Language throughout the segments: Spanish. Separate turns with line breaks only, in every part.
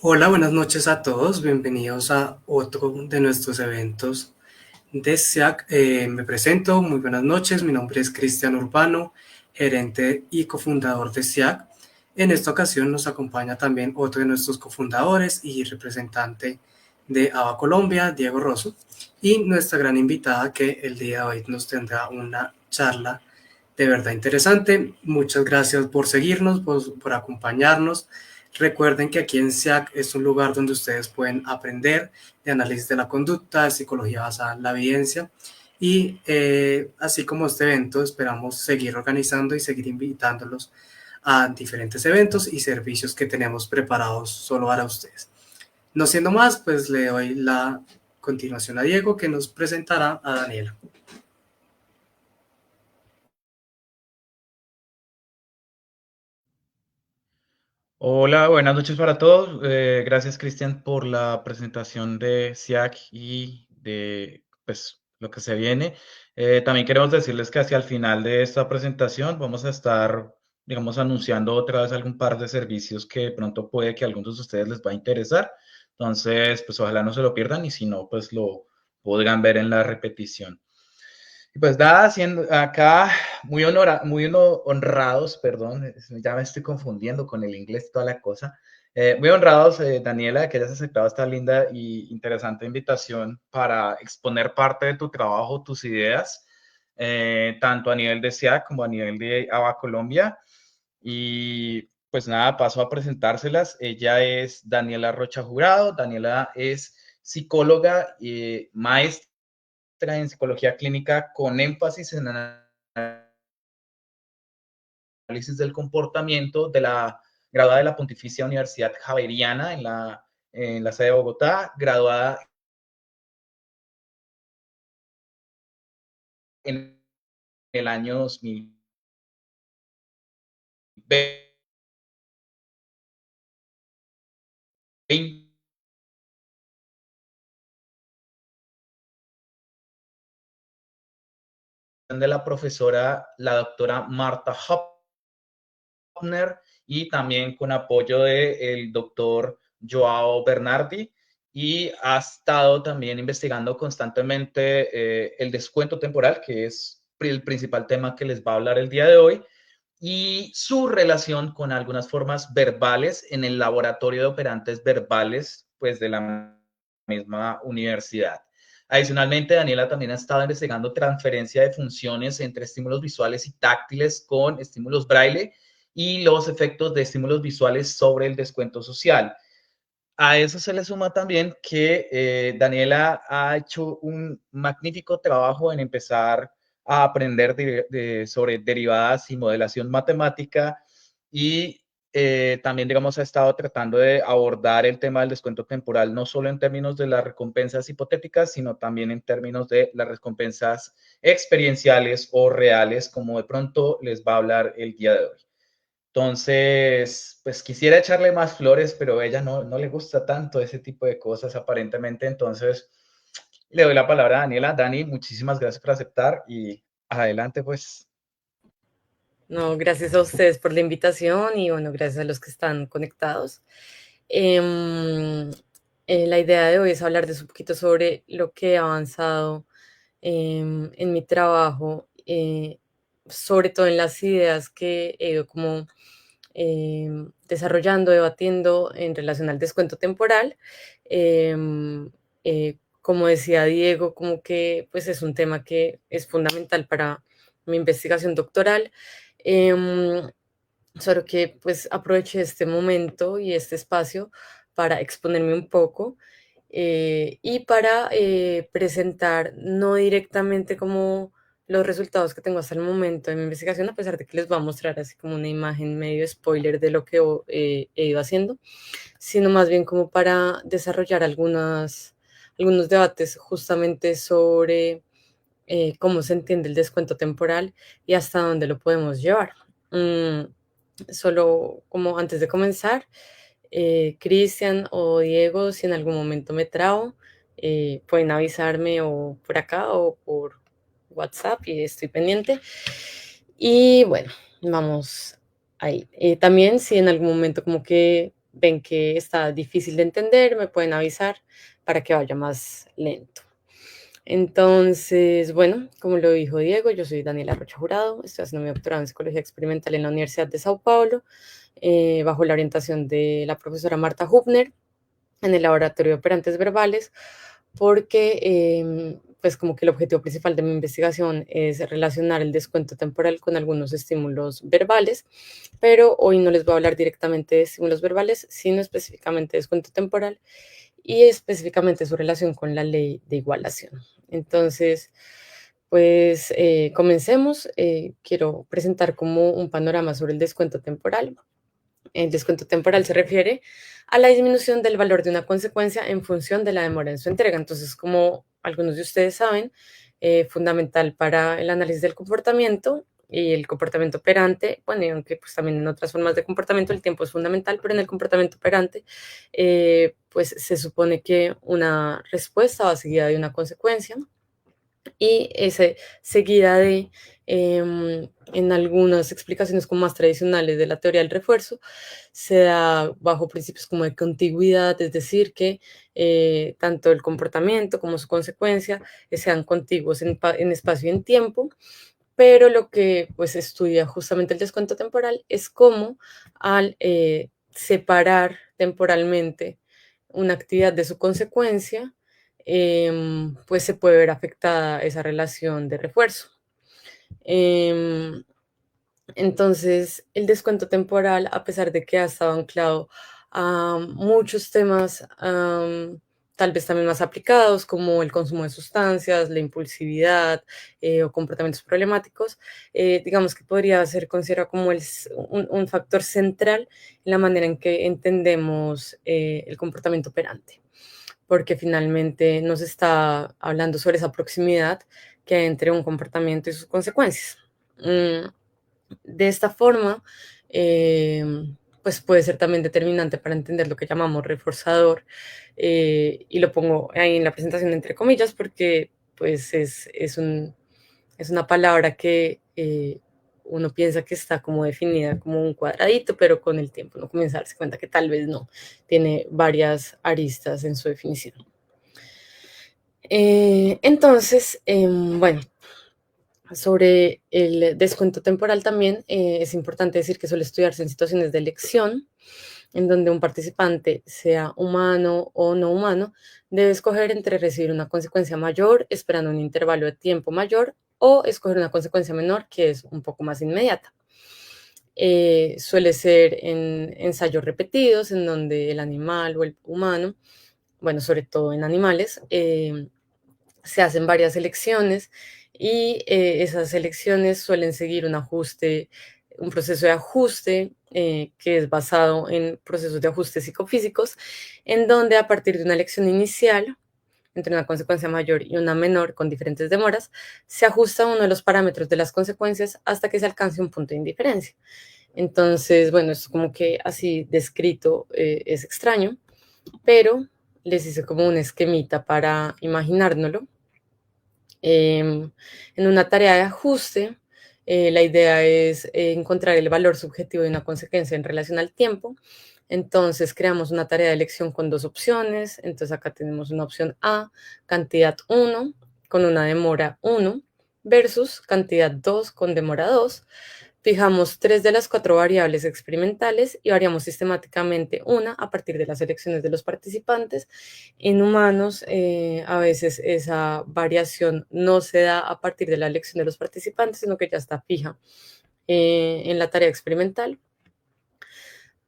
Hola, buenas noches a todos. Bienvenidos a otro de nuestros eventos de SEAC. Me presento, muy buenas noches. Mi nombre es Cristian Urbano, gerente y cofundador de SEAC. En esta ocasión nos acompaña también otro de nuestros cofundadores y representante de ABA Colombia, Diego Rosso, y nuestra gran invitada que el día de hoy nos tendrá una charla de verdad interesante. Muchas gracias por seguirnos, por acompañarnos. Recuerden que aquí en SEAC es un lugar donde ustedes pueden aprender de análisis de la conducta, de psicología basada en la evidencia y así como este evento esperamos seguir organizando y seguir invitándolos a diferentes eventos y servicios que tenemos preparados solo para ustedes. No siendo más, pues le doy la continuación a Diego que nos presentará a Daniela.
Hola, buenas noches para todos. Gracias, Cristian, por la presentación de SIAC y de pues, lo que se viene. También queremos decirles que hacia el final de esta presentación vamos a estar, digamos, anunciando otra vez algún par de servicios que de pronto puede que a algunos de ustedes les va a interesar. Entonces, pues ojalá no se lo pierdan y si no, pues lo podrán ver en la repetición. Y pues nada, siendo acá honrados, perdón, ya me estoy confundiendo con el inglés y toda la cosa. Muy honrados, Daniela, que hayas aceptado esta linda y interesante invitación para exponer parte de tu trabajo, tus ideas, tanto a nivel de SEA como a nivel de ABA Colombia. Y pues nada, paso a presentárselas. Ella es Daniela Rocha Jurado. Daniela es psicóloga y maestra en psicología clínica con énfasis en análisis del comportamiento, de la graduada de la Pontificia Universidad Javeriana en la sede de Bogotá, graduada en el año 2020 de la profesora, la doctora Marta Hopner, y también con apoyo del doctor Joao Bernardi, y ha estado también investigando constantemente el descuento temporal, que es el principal tema que les va a hablar el día de hoy, y su relación con algunas formas verbales en el laboratorio de operantes verbales, pues de la misma universidad. Adicionalmente, Daniela también ha estado investigando transferencia de funciones entre estímulos visuales y táctiles con estímulos braille y los efectos de estímulos visuales sobre el descuento social. A eso se le suma también que Daniela ha hecho un magnífico trabajo en empezar a aprender sobre derivadas y modelación matemática y también, digamos, ha estado tratando de abordar el tema del descuento temporal, no solo en términos de las recompensas hipotéticas, sino también en términos de las recompensas experienciales o reales, como de pronto les va a hablar el día de hoy. Entonces, pues quisiera echarle más flores, pero a ella no le gusta tanto ese tipo de cosas aparentemente. Entonces, le doy la palabra a Daniela. Dani, muchísimas gracias por aceptar y adelante, pues.
No, gracias a ustedes por la invitación y bueno, gracias a los que están conectados. Em, la idea de hoy es hablarles un poquito sobre lo que he avanzado en mi trabajo, sobre todo en las ideas que he ido como desarrollando, debatiendo en relación al descuento temporal. Em, como decía Diego, como que pues es un tema que es fundamental para mi investigación doctoral. Em, Solo que pues aproveché este momento y este espacio para exponerme un poco y para presentar no directamente como los resultados que tengo hasta el momento de mi investigación, a pesar de que les voy a mostrar así como una imagen medio spoiler de lo que he ido haciendo, sino más bien como para desarrollar algunos debates justamente sobre cómo se entiende el descuento temporal y hasta dónde lo podemos llevar. Mm, Solo como antes de comenzar, Cristian o Diego, si en algún momento me trabo, pueden avisarme o por acá o por WhatsApp y estoy pendiente. Y bueno, vamos ahí. También si en algún momento como que ven que está difícil de entender, me pueden avisar para que vaya más lento. Entonces, bueno, como lo dijo Diego, yo soy Daniela Rocha Jurado, estoy haciendo mi doctorado en Psicología Experimental en la Universidad de Sao Paulo, bajo la orientación de la profesora Marta Hübner, en el laboratorio de operantes verbales, porque pues como que el objetivo principal de mi investigación es relacionar el descuento temporal con algunos estímulos verbales, pero hoy no les voy a hablar directamente de estímulos verbales, sino específicamente de descuento temporal y específicamente su relación con la ley de igualación. Entonces, pues comencemos. Quiero presentar como un panorama sobre el descuento temporal. El descuento temporal se refiere a la disminución del valor de una consecuencia en función de la demora en su entrega. Entonces, como algunos de ustedes saben, fundamental para el análisis del comportamiento y el comportamiento operante, bueno, y aunque pues también en otras formas de comportamiento el tiempo es fundamental, pero en el comportamiento operante, pues se supone que una respuesta va seguida de una consecuencia y ese seguida de, en algunas explicaciones como más tradicionales de la teoría del refuerzo, se da bajo principios como de contigüidad, es decir, que tanto el comportamiento como su consecuencia sean contiguos en espacio y en tiempo, pero lo que pues estudia justamente el descuento temporal es cómo al separar temporalmente una actividad de su consecuencia, pues se puede ver afectada esa relación de refuerzo. Entonces, el descuento temporal, a pesar de que ha estado anclado a muchos temas, tal vez también más aplicados, como el consumo de sustancias, la impulsividad o comportamientos problemáticos, digamos que podría ser considerado como un factor central en la manera en que entendemos el comportamiento operante, porque finalmente nos está hablando sobre esa proximidad que hay entre un comportamiento y sus consecuencias. De esta forma, pues puede ser también determinante para entender lo que llamamos reforzador, y lo pongo ahí en la presentación entre comillas porque pues es una palabra que uno piensa que está como definida como un cuadradito, pero con el tiempo uno comienza a darse cuenta que tal vez no, tiene varias aristas en su definición. Entonces, bueno, sobre el descuento temporal también es importante decir que suele estudiarse en situaciones de elección, en donde un participante, sea humano o no humano, debe escoger entre recibir una consecuencia mayor esperando un intervalo de tiempo mayor o escoger una consecuencia menor que es un poco más inmediata. Suele ser en ensayos repetidos en donde el animal o el humano, bueno, sobre todo en animales, se hacen varias elecciones y esas elecciones suelen seguir un proceso de ajuste que es basado en procesos de ajuste psicofísicos, en donde a partir de una elección inicial, entre una consecuencia mayor y una menor con diferentes demoras, se ajusta uno de los parámetros de las consecuencias hasta que se alcance un punto de indiferencia. Entonces, bueno, esto como que así descrito es extraño, pero les hice como un esquemita para imaginárnoslo. En una tarea de ajuste, la idea es encontrar el valor subjetivo de una consecuencia en relación al tiempo. Entonces creamos una tarea de elección con dos opciones. Entonces acá tenemos una opción A, cantidad 1, con una demora 1, versus cantidad 2 con demora 2. Fijamos 3 de las 4 variables experimentales y variamos sistemáticamente una a partir de las elecciones de los participantes. En humanos, a veces esa variación no se da a partir de la elección de los participantes, sino que ya está fija en la tarea experimental.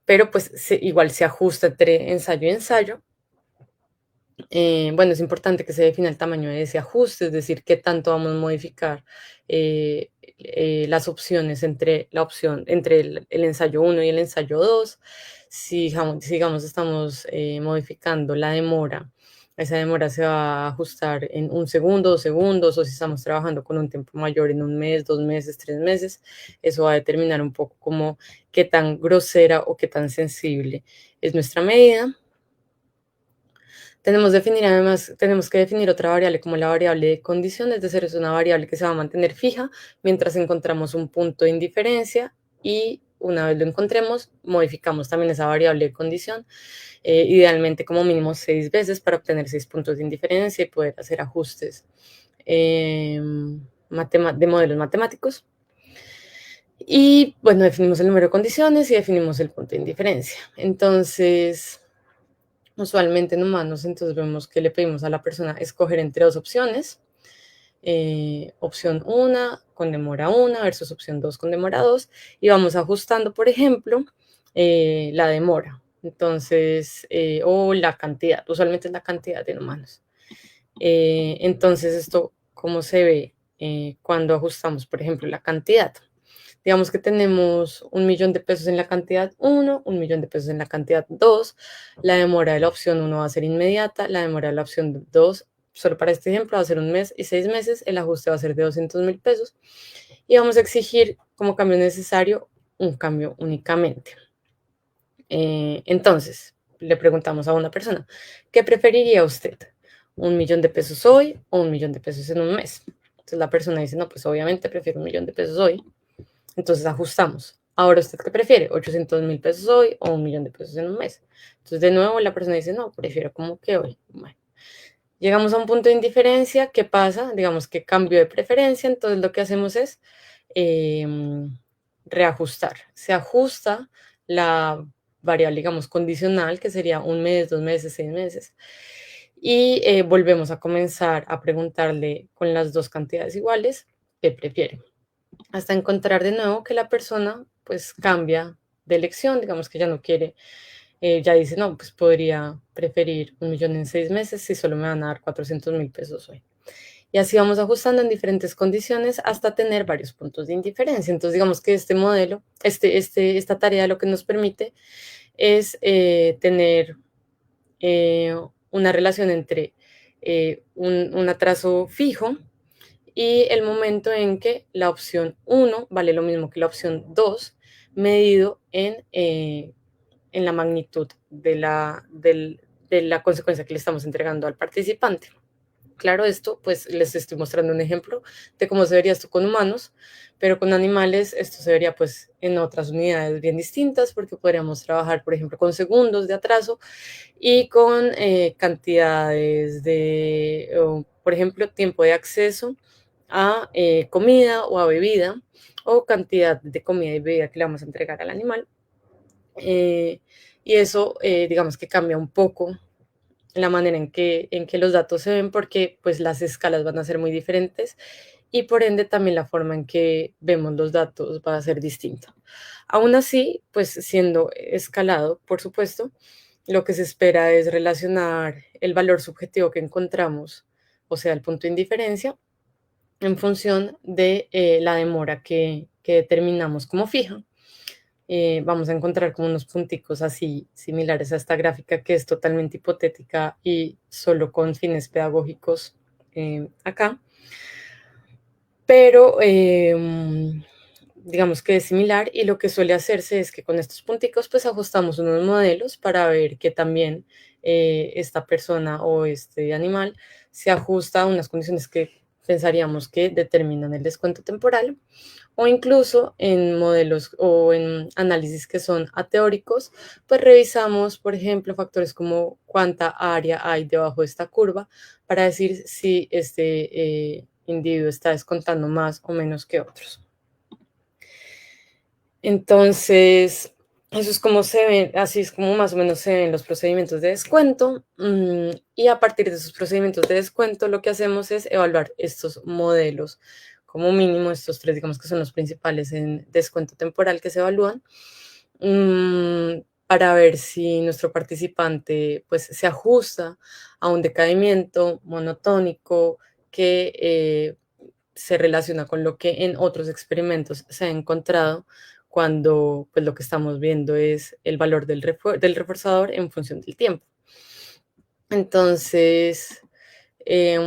Pero pues igual se ajusta entre ensayo y ensayo. Bueno, es importante que se defina el tamaño de ese ajuste, es decir, qué tanto vamos a modificar las opciones entre el ensayo 1 y el ensayo 2. Si digamos estamos modificando la demora, esa demora se va a ajustar en 1 segundo, 2 segundos, o si estamos trabajando con un tiempo mayor en 1 mes, 2 meses, 3 meses, eso va a determinar un poco como qué tan grosera o qué tan sensible es nuestra medida. Tenemos que definir otra variable como la variable de condición, es decir, es una variable que se va a mantener fija mientras encontramos un punto de indiferencia y una vez lo encontremos, modificamos también esa variable de condición, idealmente como mínimo 6 veces para obtener 6 puntos de indiferencia y poder hacer ajustes de modelos matemáticos. Y bueno, definimos el número de condiciones y definimos el punto de indiferencia. Entonces, usualmente en humanos, entonces vemos que le pedimos a la persona escoger entre dos opciones. Opción 1 con demora 1 versus opción 2 con demora 2. Y vamos ajustando, por ejemplo, la demora. Entonces, o la cantidad. Usualmente es la cantidad en humanos. Entonces, esto, ¿cómo se ve cuando ajustamos, por ejemplo, la cantidad? Digamos que tenemos 1 millón de pesos en la cantidad 1, 1 millón de pesos en la cantidad 2. La demora de la opción 1 va a ser inmediata, la demora de la opción 2, solo para este ejemplo, va a ser 1 mes y 6 meses. El ajuste va a ser de 200.000 pesos. Y vamos a exigir como cambio necesario un cambio únicamente. Entonces, le preguntamos a una persona, ¿qué preferiría usted? ¿1 millón de pesos hoy o 1 millón de pesos en un mes? Entonces la persona dice, no, pues obviamente prefiero 1 millón de pesos hoy. Entonces ajustamos. Ahora, ¿usted qué prefiere? ¿800.000 pesos hoy o 1 millón de pesos en un mes? Entonces, de nuevo, la persona dice, no, prefiero como que hoy. Bueno, llegamos a un punto de indiferencia. ¿Qué pasa? Digamos que cambio de preferencia. Entonces, lo que hacemos es reajustar. Se ajusta la variable, digamos, condicional, que sería 1 mes, 2 meses, 6 meses. Y volvemos a comenzar a preguntarle con las dos cantidades iguales, ¿qué prefiere? Hasta encontrar de nuevo que la persona pues cambia de elección, digamos que ya no quiere, ya dice, no, pues podría preferir 1 millón en 6 meses si solo me van a dar 400.000 pesos hoy. Y así vamos ajustando en diferentes condiciones hasta tener varios puntos de indiferencia. Entonces digamos que este modelo, esta tarea lo que nos permite es tener una relación entre un atraso fijo y el momento en que la opción 1 vale lo mismo que la opción 2, medido en la magnitud de la consecuencia que le estamos entregando al participante. Claro, esto pues les estoy mostrando un ejemplo de cómo se vería esto con humanos, pero con animales esto se vería pues en otras unidades bien distintas, porque podríamos trabajar, por ejemplo, con segundos de atraso y con cantidades de, por ejemplo, tiempo de acceso a comida o a bebida, o cantidad de comida y bebida que le vamos a entregar al animal. Y eso, digamos que cambia un poco la manera en que los datos se ven, porque pues las escalas van a ser muy diferentes y por ende también la forma en que vemos los datos va a ser distinta. Aún así, pues siendo escalado, por supuesto, lo que se espera es relacionar el valor subjetivo que encontramos, o sea, el punto de indiferencia, en función de la demora que determinamos como fija. Vamos a encontrar como unos punticos así similares a esta gráfica, que es totalmente hipotética y solo con fines pedagógicos acá. Pero digamos que es similar, y lo que suele hacerse es que con estos punticos pues ajustamos unos modelos para ver que también esta persona o este animal se ajusta a unas condiciones que pensaríamos que determinan el descuento temporal, o incluso en modelos o en análisis que son ateóricos, pues revisamos, por ejemplo, factores como cuánta área hay debajo de esta curva para decir si este individuo está descontando más o menos que otros. Entonces, eso es como se ven, así es como más o menos se ven los procedimientos de descuento. Y a partir de esos procedimientos de descuento, lo que hacemos es evaluar estos modelos, como mínimo estos 3, digamos que son los principales en descuento temporal que se evalúan, para ver si nuestro participante pues se ajusta a un decaimiento monotónico que se relaciona con lo que en otros experimentos se ha encontrado, cuando pues lo que estamos viendo es el valor del reforzador en función del tiempo. Entonces, pues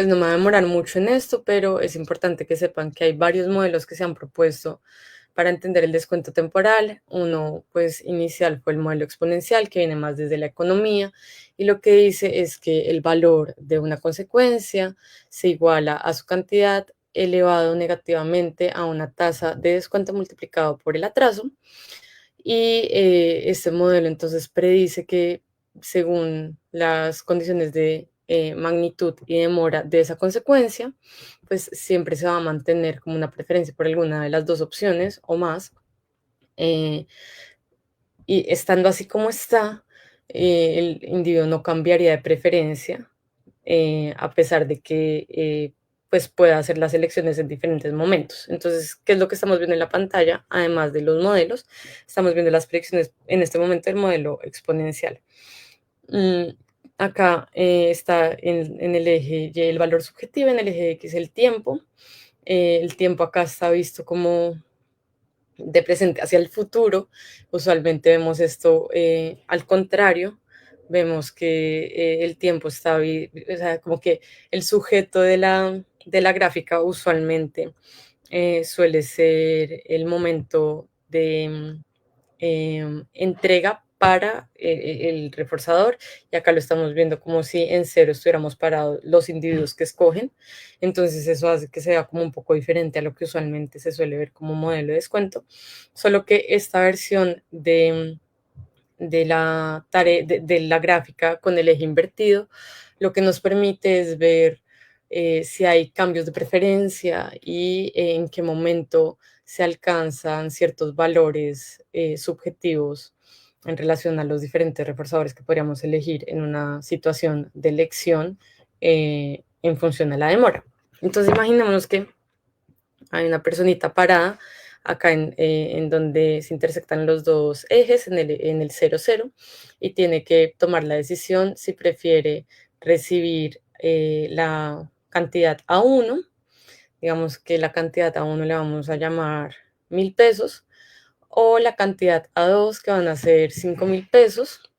no me voy a demorar mucho en esto, pero es importante que sepan que hay varios modelos que se han propuesto para entender el descuento temporal. Uno, pues inicial, fue el modelo exponencial, que viene más desde la economía, y lo que dice es que el valor de una consecuencia se iguala a su cantidad elevado negativamente a una tasa de descuento multiplicado por el atraso. Y este modelo entonces predice que según las condiciones de magnitud y demora de esa consecuencia, pues siempre se va a mantener como una preferencia por alguna de las dos opciones o más. Y estando así como está, el individuo no cambiaría de preferencia, a pesar de que pues pueda hacer las elecciones en diferentes momentos. Entonces, ¿qué es lo que estamos viendo en la pantalla? Además de los modelos, estamos viendo las predicciones en este momento del modelo exponencial. Acá está en el eje Y el valor subjetivo, en el eje X el tiempo. El tiempo acá está visto como de presente hacia el futuro. Usualmente vemos esto al contrario. Vemos que el tiempo está, o sea, como que el sujeto de la gráfica usualmente suele ser el momento de entrega para el reforzador, y acá lo estamos viendo como si en cero estuviéramos parados los individuos que escogen. Entonces eso hace que sea como un poco diferente a lo que usualmente se suele ver como modelo de descuento, solo que esta versión de la tarea de la gráfica con el eje invertido lo que nos permite es ver si hay cambios de preferencia y en qué momento se alcanzan ciertos valores subjetivos en relación a los diferentes reforzadores que podríamos elegir en una situación de elección en función a la demora. Entonces imaginémonos que hay una personita parada acá en donde se intersectan los dos ejes, en el 0, 0, y tiene que tomar la decisión si prefiere recibir la cantidad a 1, digamos que la cantidad a 1 le vamos a llamar 1.000 pesos, o la cantidad a 2 que van a ser 5.000 pesos,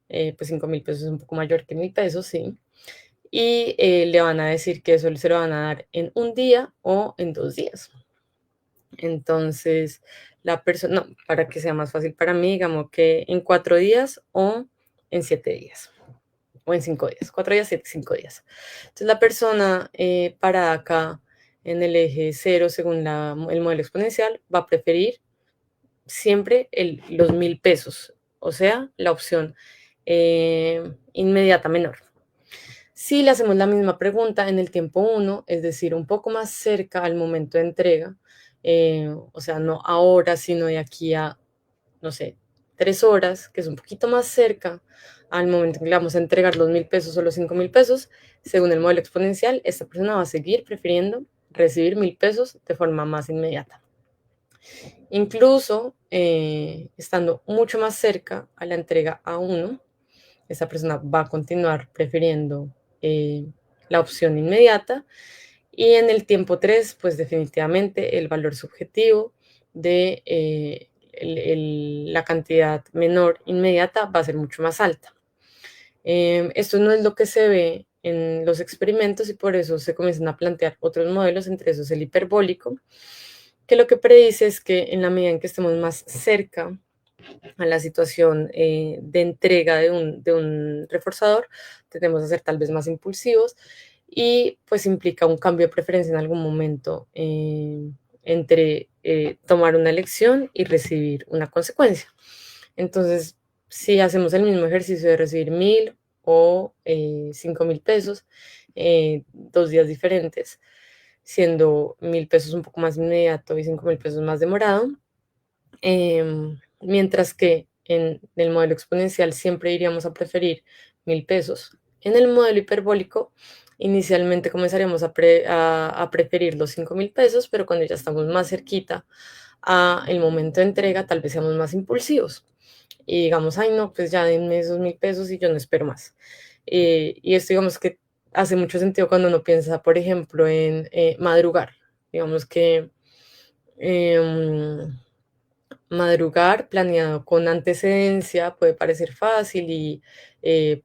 pues 5.000 pesos es un poco mayor que 1.000 pesos, sí, y le van a decir que eso se lo van a dar en un día o en 2 días. Entonces, la persona, no, para que sea más fácil para mí, digamos que en 4 días o en 7 días o en 5 días, 4 días, 7, 5 días. Entonces, la persona parada acá en el eje 0, según el modelo exponencial, va a preferir siempre los 1.000 pesos, o sea, la opción inmediata menor. Si le hacemos la misma pregunta en el tiempo 1, es decir, un poco más cerca al momento de entrega, o sea, no ahora, sino de aquí a, no sé, 3 horas, que es un poquito más cerca al momento en que le vamos a entregar los 1.000 pesos o los 5.000 pesos, según el modelo exponencial, esta persona va a seguir prefiriendo recibir 1.000 pesos de forma más inmediata. Incluso estando mucho más cerca a la entrega a 1, esa persona va a continuar prefiriendo la opción inmediata. Y en el tiempo 3, pues definitivamente el valor subjetivo de la cantidad menor inmediata va a ser mucho más alta. Esto no es lo que se ve en los experimentos y por eso se comienzan a plantear otros modelos, entre esos el hiperbólico, que lo que predice es que en la medida en que estemos más cerca a la situación de entrega de un reforzador, tendemos a ser tal vez más impulsivos y pues implica un cambio de preferencia en algún momento entre tomar una elección y recibir una consecuencia. Entonces, si hacemos el mismo ejercicio de recibir 1.000 o 5.000 pesos, 2 días diferentes, siendo 1.000 pesos un poco más inmediato y 5.000 pesos más demorado, mientras que en el modelo exponencial siempre iríamos a preferir 1.000 pesos. En el modelo hiperbólico, inicialmente comenzaríamos a preferir los 5.000 pesos, pero cuando ya estamos más cerquita a el momento de entrega, tal vez seamos más impulsivos y digamos, ay no, pues ya denme esos 1.000 pesos y yo no espero más. Y esto digamos que hace mucho sentido cuando uno piensa, por ejemplo, en madrugar. Digamos que madrugar planeado con antecedencia puede parecer fácil y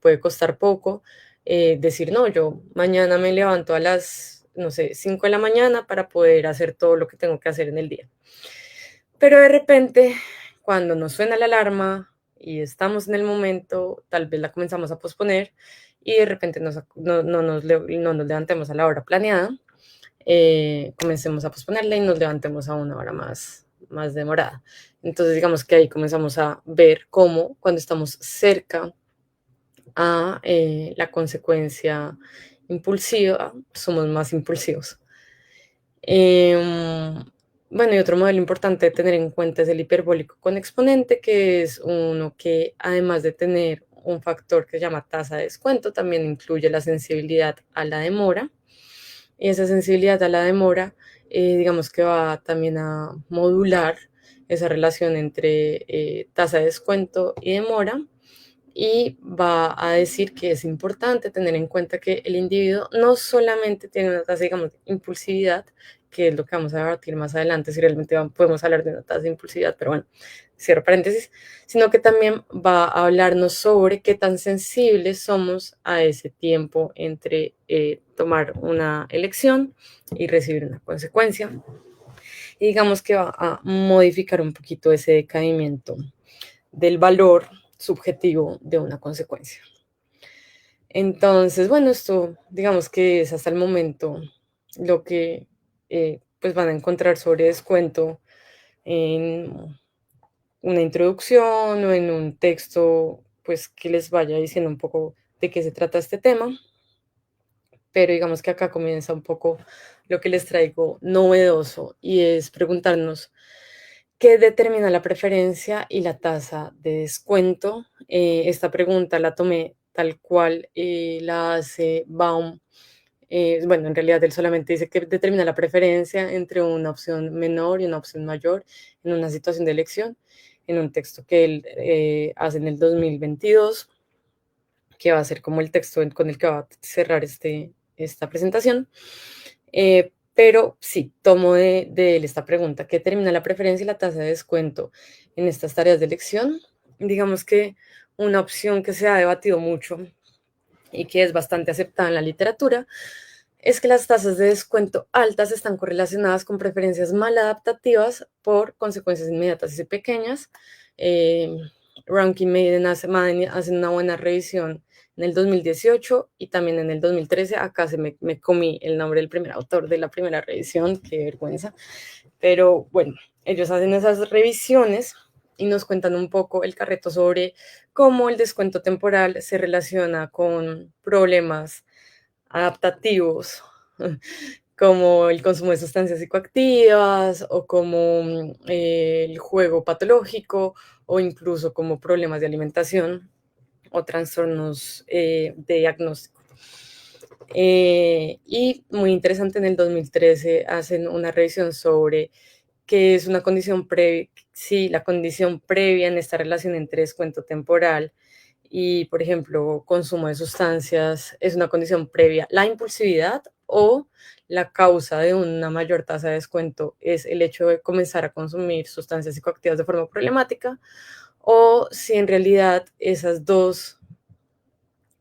puede costar poco. Decir, no, yo mañana me levanto a las, no sé, 5 de la mañana para poder hacer todo lo que tengo que hacer en el día. Pero de repente, cuando nos suena la alarma y estamos en el momento, tal vez la comenzamos a posponer y de repente no nos levantemos a la hora planeada. comencemos a posponerla y nos levantemos a una hora más demorada. Entonces, digamos que ahí comenzamos a ver cómo cuando estamos cerca a la consecuencia impulsiva, somos más impulsivos. Bueno, y otro modelo importante de tener en cuenta es el hiperbólico con exponente, que es uno que además de tener un factor que se llama tasa de descuento, también incluye la sensibilidad a la demora. Y esa sensibilidad a la demora, digamos que va también a modular esa relación entre tasa de descuento y demora, y va a decir que es importante tener en cuenta que el individuo no solamente tiene una tasa, digamos, de impulsividad, que es lo que vamos a debatir más adelante, si realmente podemos hablar de una tasa de impulsividad, pero bueno, cierro paréntesis, sino que también va a hablarnos sobre qué tan sensibles somos a ese tiempo entre tomar una elección y recibir una consecuencia. Y digamos que va a modificar un poquito ese decaimiento del valor subjetivo de una consecuencia. Entonces, bueno, esto digamos que es hasta el momento lo que pues van a encontrar sobre descuento en una introducción o en un texto pues que les vaya diciendo un poco de qué se trata este tema. Pero digamos que acá comienza un poco lo que les traigo novedoso, y es preguntarnos qué determina la preferencia y la tasa de descuento. Esta pregunta la tomé tal cual la hace Baum. Bueno, en realidad él solamente dice que determina la preferencia entre una opción menor y una opción mayor en una situación de elección, en un texto que él hace en el 2022, que va a ser como el texto con el que va a cerrar esta presentación. Pero sí, tomo de él esta pregunta: ¿qué determina la preferencia y la tasa de descuento en estas tareas de elección? Digamos que una opción que se ha debatido mucho y que es bastante aceptada en la literatura es que las tasas de descuento altas están correlacionadas con preferencias maladaptativas por consecuencias inmediatas y pequeñas. Rankin Maiden hacen una buena revisión en el 2018 y también en el 2013. Acá me comí el nombre del primer autor de la primera revisión, qué vergüenza. Pero bueno, ellos hacen esas revisiones y nos cuentan un poco el carreto sobre cómo el descuento temporal se relaciona con problemas adaptativos, como el consumo de sustancias psicoactivas o como el juego patológico, o incluso como problemas de alimentación o trastornos de diagnóstico. Y muy interesante, en el 2013 hacen una revisión sobre qué es una condición previa, sí, la condición previa en esta relación entre descuento temporal y, por ejemplo, consumo de sustancias. ¿Es una condición previa la impulsividad, o la causa de una mayor tasa de descuento es el hecho de comenzar a consumir sustancias psicoactivas de forma problemática? O si en realidad esas dos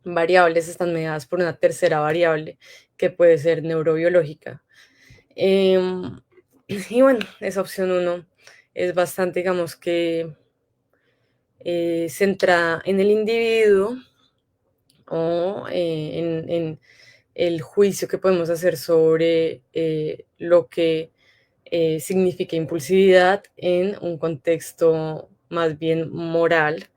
variables están mediadas por una tercera variable que puede ser neurobiológica. Y bueno, esa opción 1 es bastante, digamos que, centrada en el individuo, o en el juicio que podemos hacer sobre lo que significa impulsividad en un contexto más bien moral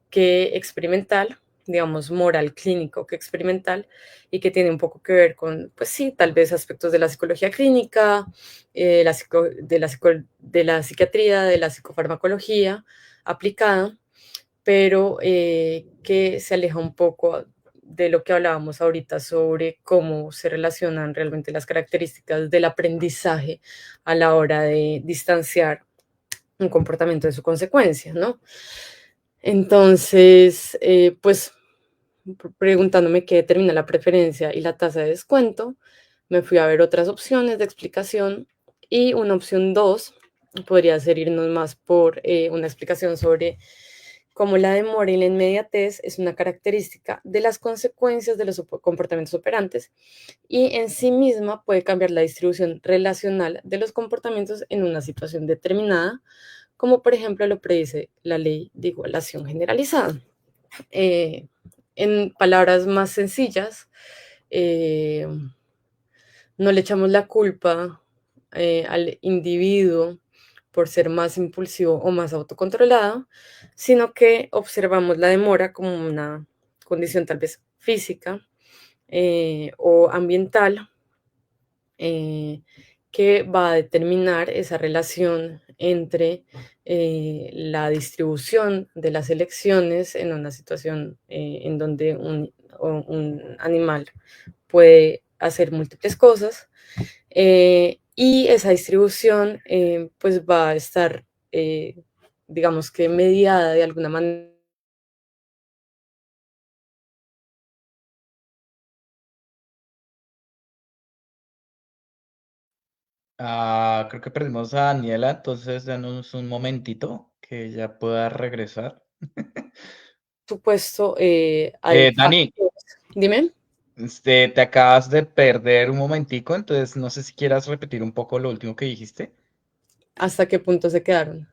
que experimental, digamos, moral clínico que experimental, y que tiene un poco que ver con, pues sí, tal vez aspectos de la psicología clínica, de la psiquiatría, de la psicofarmacología aplicada, pero que se aleja un poco de lo que hablábamos ahorita sobre cómo se relacionan realmente las características del aprendizaje a la hora de distanciar un comportamiento de su consecuencia, ¿no? Entonces, pues preguntándome qué determina la preferencia y la tasa de descuento, me fui a ver otras opciones de explicación, y una opción 2 podría ser irnos más por una explicación sobre cómo la demora y la inmediatez es una característica de las consecuencias de los comportamientos operantes, y en sí misma puede cambiar la distribución relacional de los comportamientos en una situación determinada, como por ejemplo lo predice la ley de igualación generalizada. En palabras más sencillas, no le echamos la culpa al individuo por ser más impulsivo o más autocontrolado, sino que observamos la demora como una condición tal vez física o ambiental que va a determinar esa relación entre la distribución de las elecciones en una situación en donde un animal puede hacer múltiples cosas y esa distribución pues va a estar, digamos que mediada de alguna manera.
Creo que perdimos a Daniela, entonces danos un momentito que ya pueda regresar.
Supuesto, hay
Dani,
factores. Dime,
te acabas de perder un momentico, entonces no sé si quieras repetir un poco lo último que dijiste.
¿hasta qué punto se quedaron?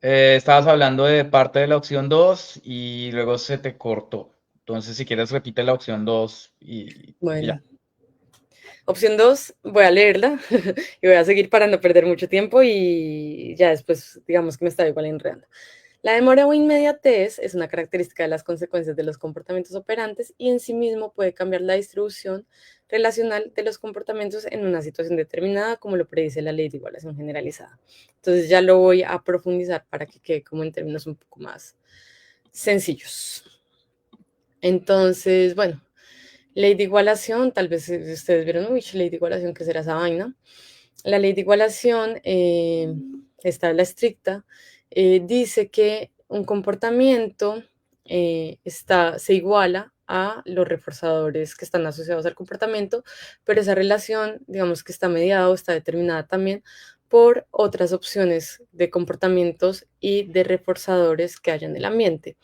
Estabas hablando de parte de la opción 2 y luego se te cortó. Entonces, si quieres, repite la opción 2 y
Bueno,
ya.
opción 2, voy a leerla y voy a seguir para no perder mucho tiempo y ya después, digamos que me estaba igual enredando. La demora o inmediatez es una característica de las consecuencias de los comportamientos operantes y en sí mismo puede cambiar la distribución relacional de los comportamientos en una situación determinada, como lo predice la ley de igualación generalizada. Entonces ya lo voy a profundizar para que quede como en términos un poco más sencillos. Entonces, bueno, ley de igualación, tal vez ustedes vieron, uy, ley de igualación, ¿qué será esa vaina? La ley de igualación, esta la estricta, dice que un comportamiento se iguala a los reforzadores que están asociados al comportamiento, pero esa relación, digamos que está mediada o está determinada también por otras opciones de comportamientos y de reforzadores que hay en el ambiente.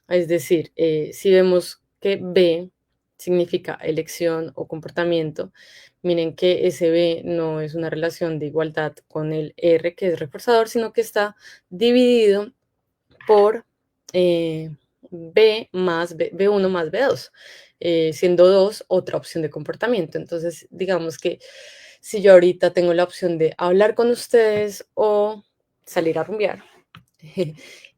Es decir, si vemos que B significa elección o comportamiento, miren que ese B no es una relación de igualdad con el R, que es reforzador, sino que está dividido por B1 más B2, siendo 2 otra opción de comportamiento. Entonces, digamos que si yo ahorita tengo la opción de hablar con ustedes o salir a rumbear,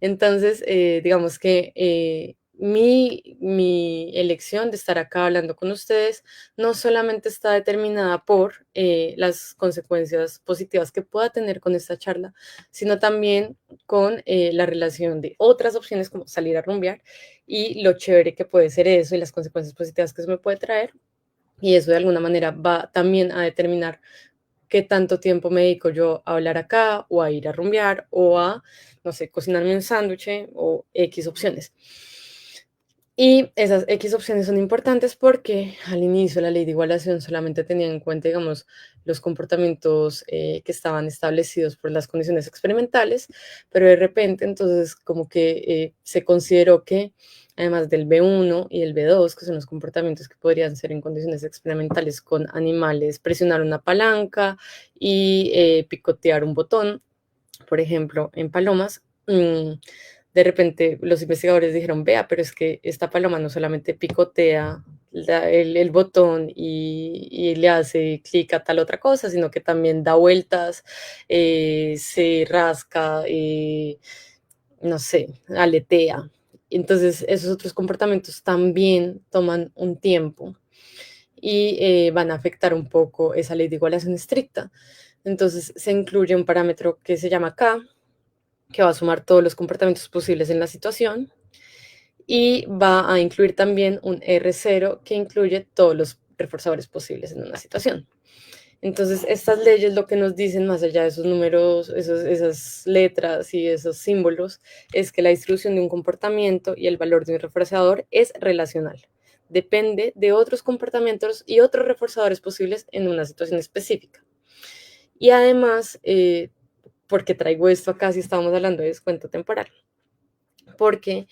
entonces, digamos que mi elección de estar acá hablando con ustedes no solamente está determinada por las consecuencias positivas que pueda tener con esta charla, sino también con la relación de otras opciones como salir a rumbear y lo chévere que puede ser eso y las consecuencias positivas que eso me puede traer. Y eso de alguna manera va también a determinar qué tanto tiempo me dedico yo a hablar acá o a ir a rumbear o a, no sé, cocinarme un sándwich o X opciones. Y esas X opciones son importantes porque al inicio la ley de igualación solamente tenía en cuenta, digamos, los comportamientos que estaban establecidos por las condiciones experimentales, pero de repente entonces como que se consideró que además del B1 y el B2, que son los comportamientos que podrían ser en condiciones experimentales con animales, presionar una palanca y picotear un botón, por ejemplo, en palomas, de repente los investigadores dijeron, vea, pero es que esta paloma no solamente picotea el botón y le hace clic a tal otra cosa, sino que también da vueltas, se rasca, no sé, aletea. Entonces, esos otros comportamientos también toman un tiempo y van a afectar un poco esa ley de igualación estricta. Entonces, se incluye un parámetro que se llama K, que va a sumar todos los comportamientos posibles en la situación y va a incluir también un R0 que incluye todos los reforzadores posibles en una situación. Entonces, estas leyes lo que nos dicen, más allá de esos números, esas letras y esos símbolos, es que la distribución de un comportamiento y el valor de un reforzador es relacional. Depende de otros comportamientos y otros reforzadores posibles en una situación específica. Y además, porque traigo esto acá si estamos hablando de descuento temporal? Porque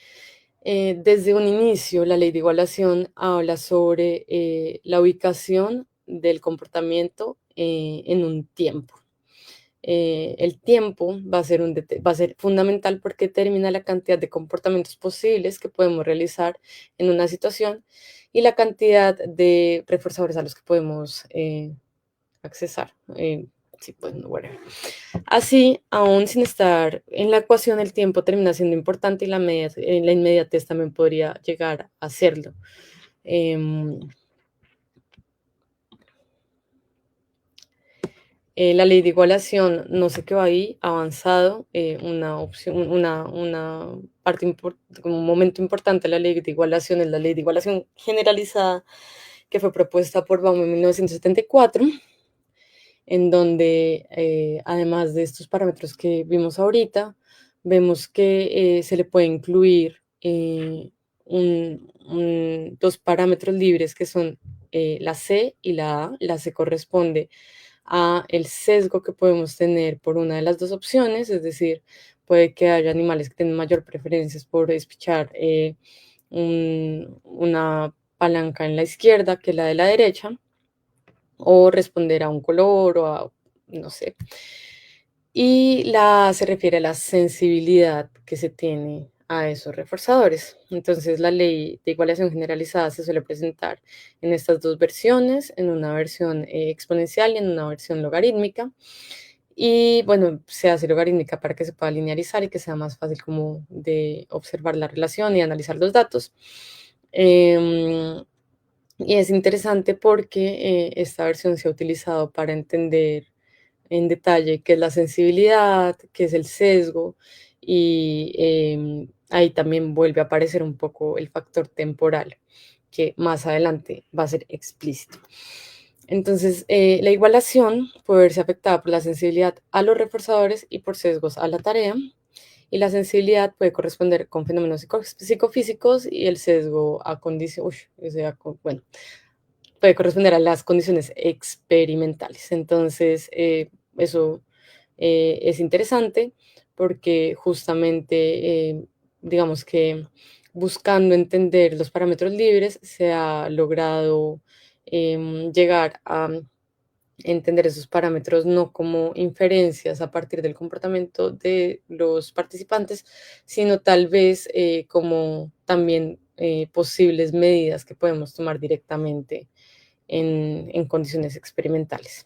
desde un inicio la ley de igualación habla sobre la ubicación del comportamiento en un tiempo. El tiempo va a ser fundamental porque determina la cantidad de comportamientos posibles que podemos realizar en una situación y la cantidad de reforzadores a los que podemos accesar. Sí, pues, no, whatever. Así, aún sin estar en la ecuación, el tiempo termina siendo importante y la inmediatez también podría llegar a serlo. La ley de igualación, no sé qué va ahí, avanzado, una parte un momento importante de la ley de igualación es la ley de igualación generalizada que fue propuesta por Baum en 1974, en donde además de estos parámetros que vimos ahorita, vemos que se le puede incluir dos parámetros libres que son la C y la A. La C corresponde a el sesgo que podemos tener por una de las dos opciones, es decir, puede que haya animales que tengan mayor preferencias por espichar una palanca en la izquierda que la de la derecha, o responder a un color o a, no sé. Y la A se refiere a la sensibilidad que se tiene a esos reforzadores. Entonces, la ley de igualación generalizada se suele presentar en estas dos versiones, en una versión exponencial y en una versión logarítmica. Y bueno, se hace logarítmica para que se pueda linearizar y que sea más fácil como de observar la relación y analizar los datos. Y es interesante porque esta versión se ha utilizado para entender en detalle qué es la sensibilidad, qué es el sesgo, y ahí también vuelve a aparecer un poco el factor temporal, que más adelante va a ser explícito. Entonces, la igualación puede verse afectada por la sensibilidad a los reforzadores y por sesgos a la tarea, y la sensibilidad puede corresponder con fenómenos psicofísicos y el sesgo a condiciones, bueno, puede corresponder a las condiciones experimentales. Entonces, eso es interesante porque justamente, digamos que buscando entender los parámetros libres, se ha logrado llegar a entender esos parámetros no como inferencias a partir del comportamiento de los participantes, sino tal vez como también posibles medidas que podemos tomar directamente en condiciones experimentales.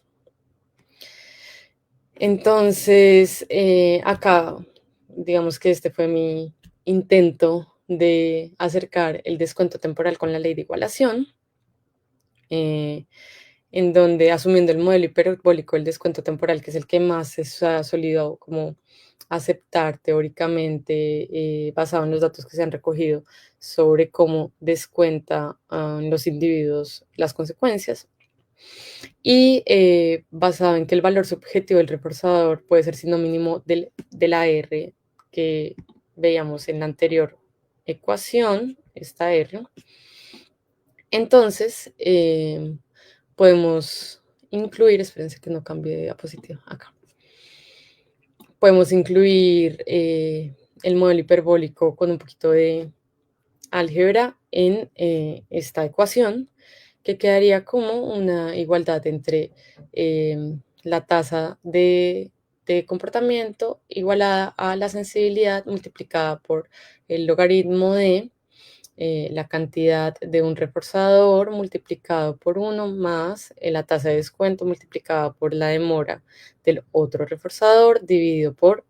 Entonces, acá, digamos que este fue mi intento de acercar el descuento temporal con la ley de igualación, en donde, asumiendo el modelo hiperbólico del descuento temporal, que es el que más se ha solido como aceptar teóricamente, basado en los datos que se han recogido sobre cómo descuenta a los individuos las consecuencias, y basado en que el valor subjetivo del reforzador puede ser signo mínimo de la R que veíamos en la anterior ecuación, esta R. Entonces, podemos incluir, espérense que no cambie de diapositiva, acá. Podemos incluir el modelo hiperbólico con un poquito de álgebra en esta ecuación, que quedaría como una igualdad entre la tasa de comportamiento igualada a la sensibilidad multiplicada por el logaritmo de la cantidad de un reforzador multiplicado por 1 más la tasa de descuento multiplicada por la demora del otro reforzador dividido por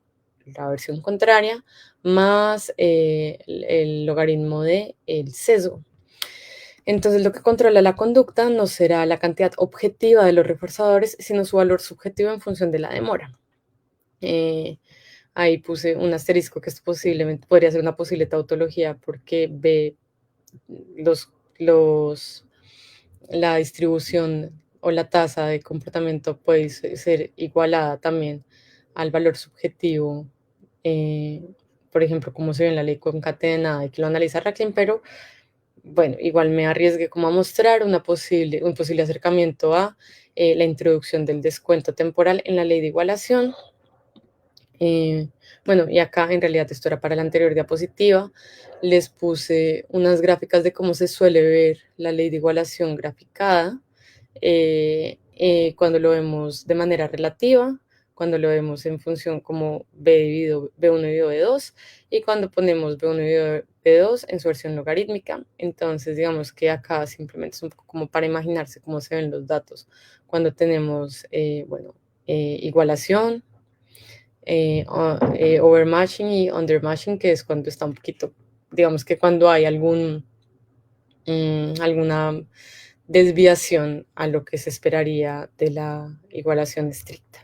la versión contraria más el logaritmo de el sesgo. Entonces, lo que controla la conducta no será la cantidad objetiva de los reforzadores, sino su valor subjetivo en función de la demora. Ahí puse un asterisco que esto posiblemente podría ser una posible tautología porque ve la distribución o la tasa de comportamiento puede ser igualada también al valor subjetivo, por ejemplo, como se ve en la ley concatenada y que lo analiza Racklin, pero bueno, igual me arriesgué como a mostrar un posible acercamiento a la introducción del descuento temporal en la ley de igualación. Bueno, y acá en realidad esto era para la anterior diapositiva. Les puse unas gráficas de cómo se suele ver la ley de igualación graficada cuando lo vemos de manera relativa cuando lo vemos en función como B1 dividido B2, y cuando ponemos B1 dividido B2 en su versión logarítmica. Entonces, digamos que acá simplemente es un poco como para imaginarse cómo se ven los datos cuando tenemos, igualación, overmatching y undermatching, que es cuando está un poquito, digamos que cuando hay alguna desviación a lo que se esperaría de la igualación estricta.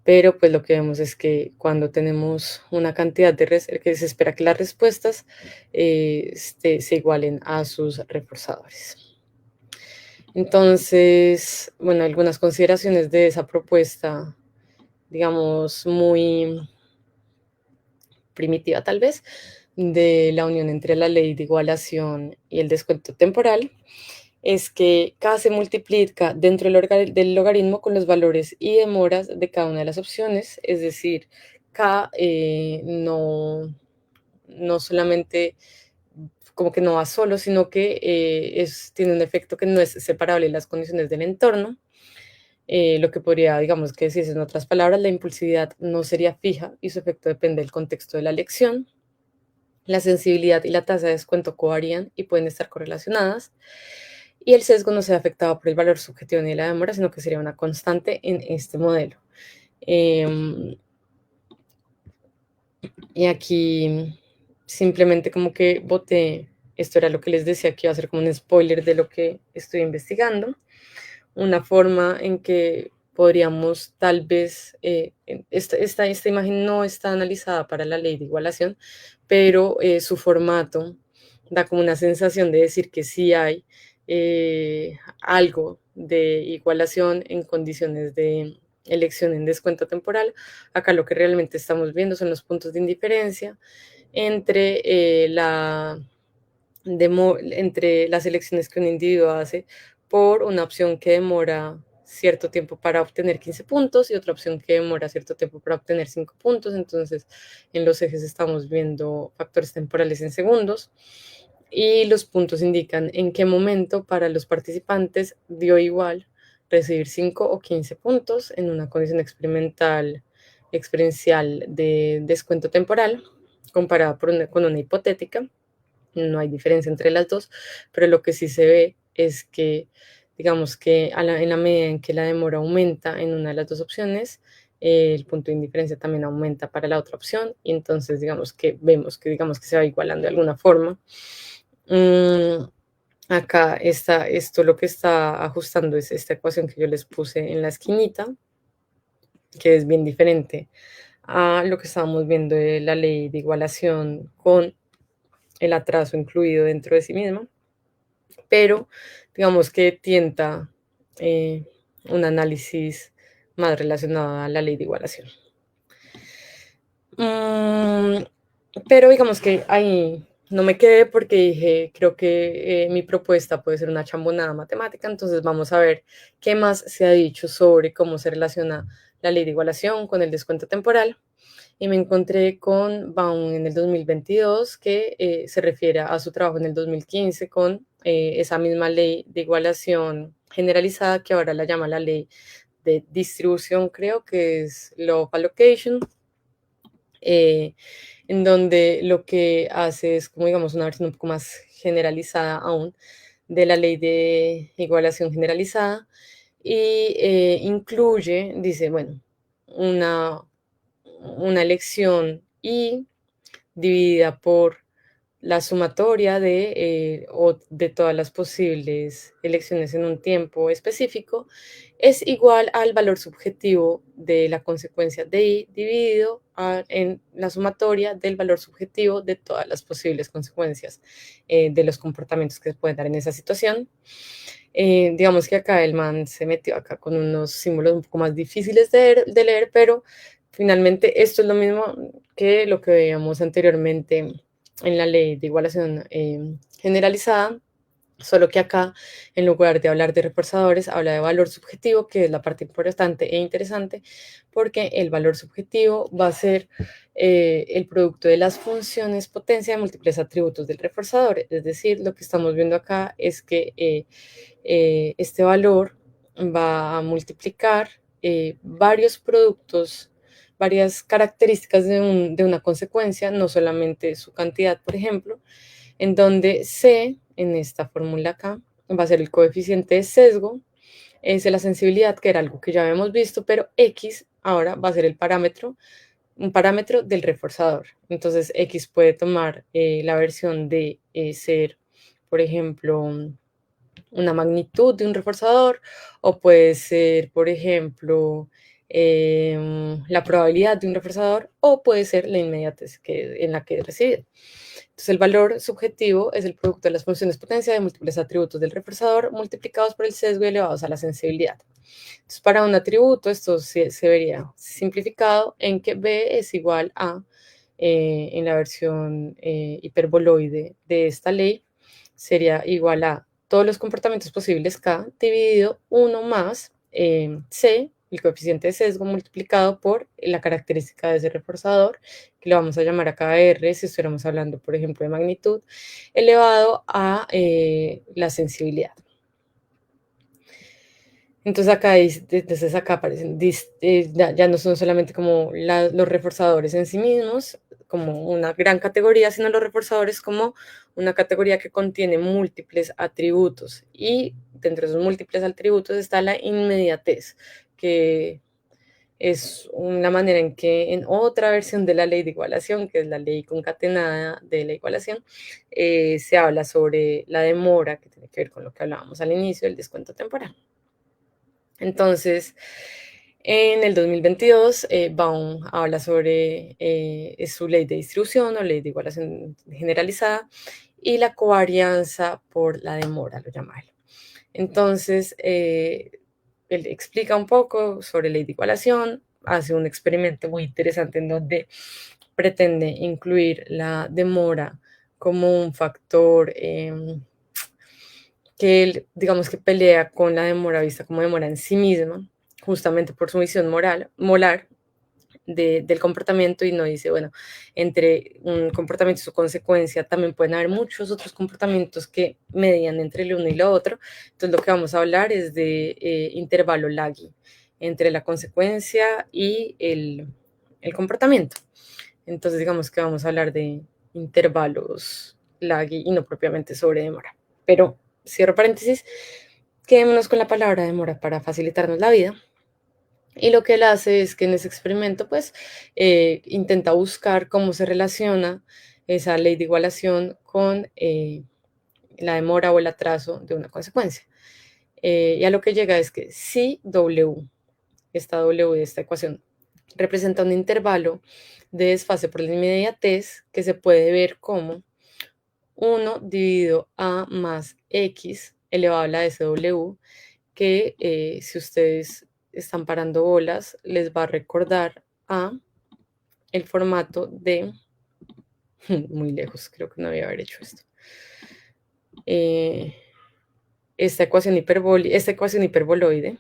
Pero pues lo que vemos es que cuando tenemos una cantidad que se espera que las respuestas se igualen a sus reforzadores. Entonces, bueno, algunas consideraciones de esa propuesta, digamos, muy primitiva tal vez, de la unión entre la ley de igualación y el descuento temporal, es que K se multiplica dentro del logaritmo con los valores y demoras de cada una de las opciones, es decir, K no solamente como que no va solo, sino que tiene un efecto que no es separable de las condiciones del entorno. Lo que podría, digamos, que decirse en otras palabras, la impulsividad no sería fija y su efecto depende del contexto de la elección. La sensibilidad y la tasa de descuento covarían y pueden estar correlacionadas. Y el sesgo no será afectado por el valor subjetivo ni la demora, sino que sería una constante en este modelo. Y aquí simplemente como que boté, esto era lo que les decía, que iba a ser como un spoiler de lo que estoy investigando. Una forma en que podríamos tal vez, esta imagen no está analizada para la ley de igualación, pero su formato da como una sensación de decir que sí hay algo de igualación en condiciones de elección en descuento temporal. Acá lo que realmente estamos viendo son los puntos de indiferencia entre, entre las elecciones que un individuo hace por una opción que demora cierto tiempo para obtener 15 puntos y otra opción que demora cierto tiempo para obtener 5 puntos. Entonces, en los ejes estamos viendo factores temporales en segundos y los puntos indican en qué momento para los participantes dio igual recibir 5 o 15 puntos en una condición experiencial de descuento temporal comparada con una hipotética. No hay diferencia entre las dos, pero lo que sí se ve es que, digamos que en la medida en que la demora aumenta en una de las dos opciones, el punto de indiferencia también aumenta para la otra opción, y entonces vemos que se va igualando de alguna forma. Acá esto lo que está ajustando es esta ecuación que yo les puse en la esquinita, que es bien diferente a lo que estábamos viendo de la ley de igualación con el atraso incluido dentro de sí misma, pero digamos que tienta un análisis más relacionado a la ley de igualación. Pero digamos que ahí no me quedé porque dije, creo que mi propuesta puede ser una chambonada matemática, entonces vamos a ver qué más se ha dicho sobre cómo se relaciona la ley de igualación con el descuento temporal. Y me encontré con Baum en el 2022, que se refiere a su trabajo en el 2015 con esa misma ley de igualación generalizada, que ahora la llama la ley de distribución, creo que es Law of Allocation, en donde lo que hace es como, digamos, una versión un poco más generalizada aún de la ley de igualación generalizada y incluye, dice, bueno, una elección y dividida por la sumatoria de todas las posibles elecciones en un tiempo específico es igual al valor subjetivo de la consecuencia de I dividido en la sumatoria del valor subjetivo de todas las posibles consecuencias de los comportamientos que se pueden dar en esa situación. Digamos que acá el man se metió acá con unos símbolos un poco más difíciles de leer, pero finalmente esto es lo mismo que lo que veíamos anteriormente en la ley de igualación generalizada, solo que acá, en lugar de hablar de reforzadores, habla de valor subjetivo, que es la parte importante e interesante, porque el valor subjetivo va a ser el producto de las funciones potencia de múltiples atributos del reforzador. Es decir, lo que estamos viendo acá es que este valor va a multiplicar varios productos, varias características de una consecuencia, no solamente su cantidad, por ejemplo, en donde C, en esta fórmula acá, va a ser el coeficiente de sesgo, es la sensibilidad, que era algo que ya habíamos visto, pero X ahora va a ser el parámetro, un parámetro del reforzador. Entonces X puede tomar la versión de ser, por ejemplo, una magnitud de un reforzador, o puede ser, por ejemplo, la probabilidad de un reforzador, o puede ser la inmediatez en la que es recibido. Entonces, el valor subjetivo es el producto de las funciones potencia de múltiples atributos del reforzador multiplicados por el sesgo y elevados a la sensibilidad. Entonces, para un atributo, esto se vería simplificado en que B es igual a, en la versión hiperboloide de esta ley, sería igual a todos los comportamientos posibles K dividido 1 más C, el coeficiente de sesgo, multiplicado por la característica de ese reforzador, que lo vamos a llamar acá R, si estuviéramos hablando, por ejemplo, de magnitud, elevado a la sensibilidad. Entonces acá aparecen, ya no son solamente como los reforzadores en sí mismos, como una gran categoría, sino los reforzadores como una categoría que contiene múltiples atributos. Y dentro de esos múltiples atributos está la inmediatez, que es una manera en que en otra versión de la ley de igualación, que es la ley concatenada de la igualación, se habla sobre la demora, que tiene que ver con lo que hablábamos al inicio, del descuento temporal. Entonces, en el 2022, Baum habla sobre su ley de distribución o ley de igualación generalizada y la covarianza por la demora, lo llama él. Entonces, él explica un poco sobre ley de igualación, hace un experimento muy interesante en donde pretende incluir la demora como un factor que él, digamos que pelea con la demora vista como demora en sí misma, justamente por su visión molar del comportamiento, y no dice, bueno, entre un comportamiento y su consecuencia también pueden haber muchos otros comportamientos que median entre el uno y lo otro. Entonces lo que vamos a hablar es de intervalo Lagui entre la consecuencia y el comportamiento. Entonces digamos que vamos a hablar de intervalos Lagui y no propiamente sobre demora. Pero cierro paréntesis, quedémonos con la palabra demora para facilitarnos la vida. Y lo que él hace es que en ese experimento, pues, intenta buscar cómo se relaciona esa ley de igualación con la demora o el atraso de una consecuencia. Y a lo que llega es que si W, esta W de esta ecuación, representa un intervalo de desfase por la inmediatez que se puede ver como 1 dividido a más x elevado a la SW, que si ustedes están parando bolas, les va a recordar a el formato de, muy lejos, creo que no había haber hecho esto, esta ecuación hiperboloide,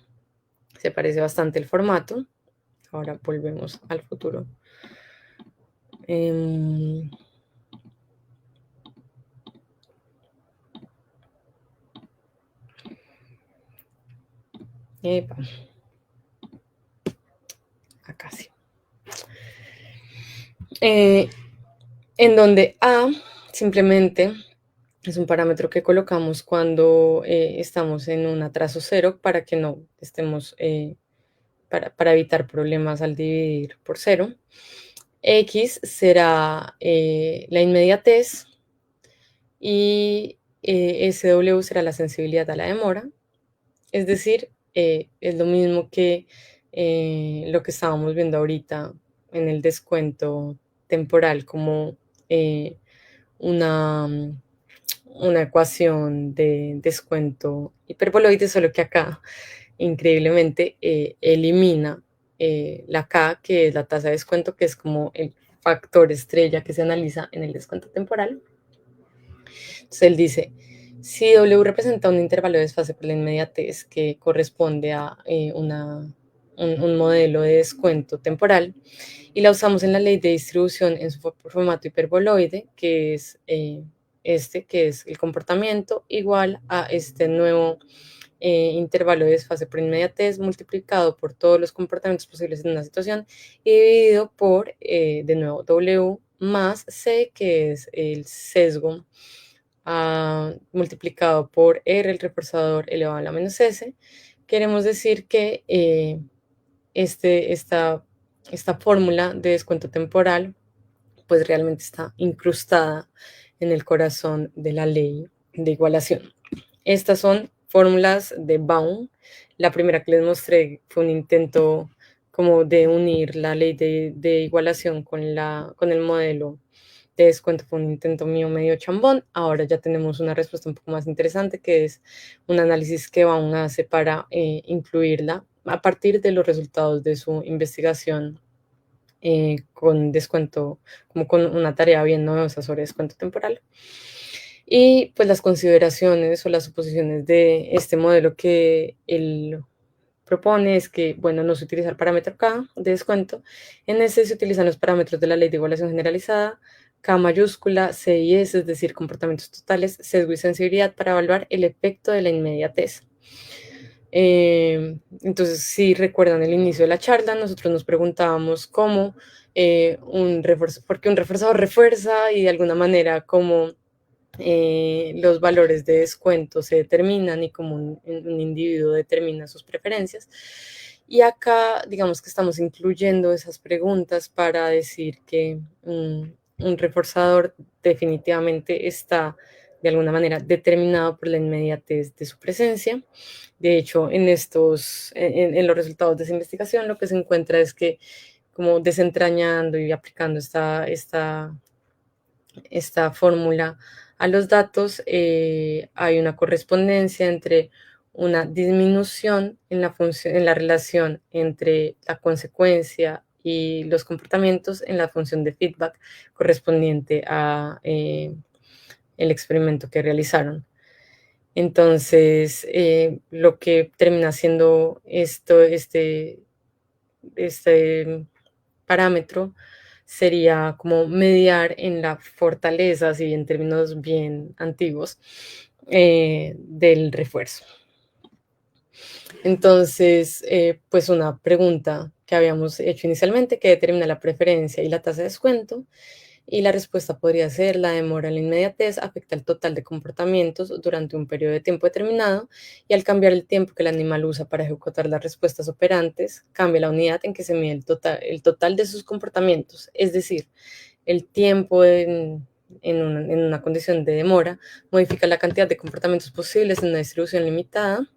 se parece bastante el formato. Ahora volvemos al futuro. Epa. Acá sí. En donde A simplemente es un parámetro que colocamos cuando estamos en un atraso cero para que no estemos, para evitar problemas al dividir por cero. X será la inmediatez y SW será la sensibilidad a la demora. Es decir, es lo mismo que lo que estábamos viendo ahorita en el descuento temporal como una ecuación de descuento hiperboloide, solo que acá increíblemente elimina la K, que es la tasa de descuento, que es como el factor estrella que se analiza en el descuento temporal. Entonces él dice, si W representa un intervalo de desfase por la inmediatez que corresponde a un modelo de descuento temporal, y la usamos en la ley de distribución en su formato hiperboloide, que es que es el comportamiento igual a este nuevo intervalo de desfase por inmediatez multiplicado por todos los comportamientos posibles en una situación y dividido por, de nuevo, W más C, que es el sesgo, multiplicado por R, el reforzador elevado a la menos S. Queremos decir que esta fórmula de descuento temporal pues realmente está incrustada en el corazón de la ley de igualación. Estas son fórmulas de Baum. La primera que les mostré fue un intento como de unir la ley de igualación con el modelo de descuento. Fue un intento mío medio chambón. Ahora ya tenemos una respuesta un poco más interesante, que es un análisis que Baum hace para incluirla a partir de los resultados de su investigación con descuento, como con una tarea bien novedosa sobre descuento temporal. Y pues las consideraciones o las suposiciones de este modelo que él propone es que, bueno, no se utiliza el parámetro K de descuento. En ese se utilizan los parámetros de la ley de igualación generalizada, K mayúscula, C y S, es decir, comportamientos totales, sesgo y sensibilidad, para evaluar el efecto de la inmediatez. Entonces, si recuerdan el inicio de la charla, nosotros nos preguntábamos cómo porque un reforzador refuerza y de alguna manera cómo los valores de descuento se determinan y cómo un individuo determina sus preferencias. Y acá, digamos que estamos incluyendo esas preguntas para decir que un reforzador definitivamente está de alguna manera determinado por la inmediatez de su presencia. De hecho, en los resultados de esa investigación, lo que se encuentra es que, como desentrañando y aplicando esta fórmula a los datos, hay una correspondencia entre una disminución en la relación entre la consecuencia y los comportamientos en la función de feedback correspondiente a el experimento que realizaron. Entonces, lo que termina siendo este parámetro sería como mediar en la fortaleza, así en términos bien antiguos, del refuerzo. Entonces, pues una pregunta que habíamos hecho inicialmente, que determina la preferencia y la tasa de descuento. Y la respuesta podría ser: la demora en la inmediatez afecta el total de comportamientos durante un periodo de tiempo determinado, y al cambiar el tiempo que el animal usa para ejecutar las respuestas operantes, cambia la unidad en que se mide el total de sus comportamientos. Es decir, el tiempo en una condición de demora modifica la cantidad de comportamientos posibles en una distribución limitada,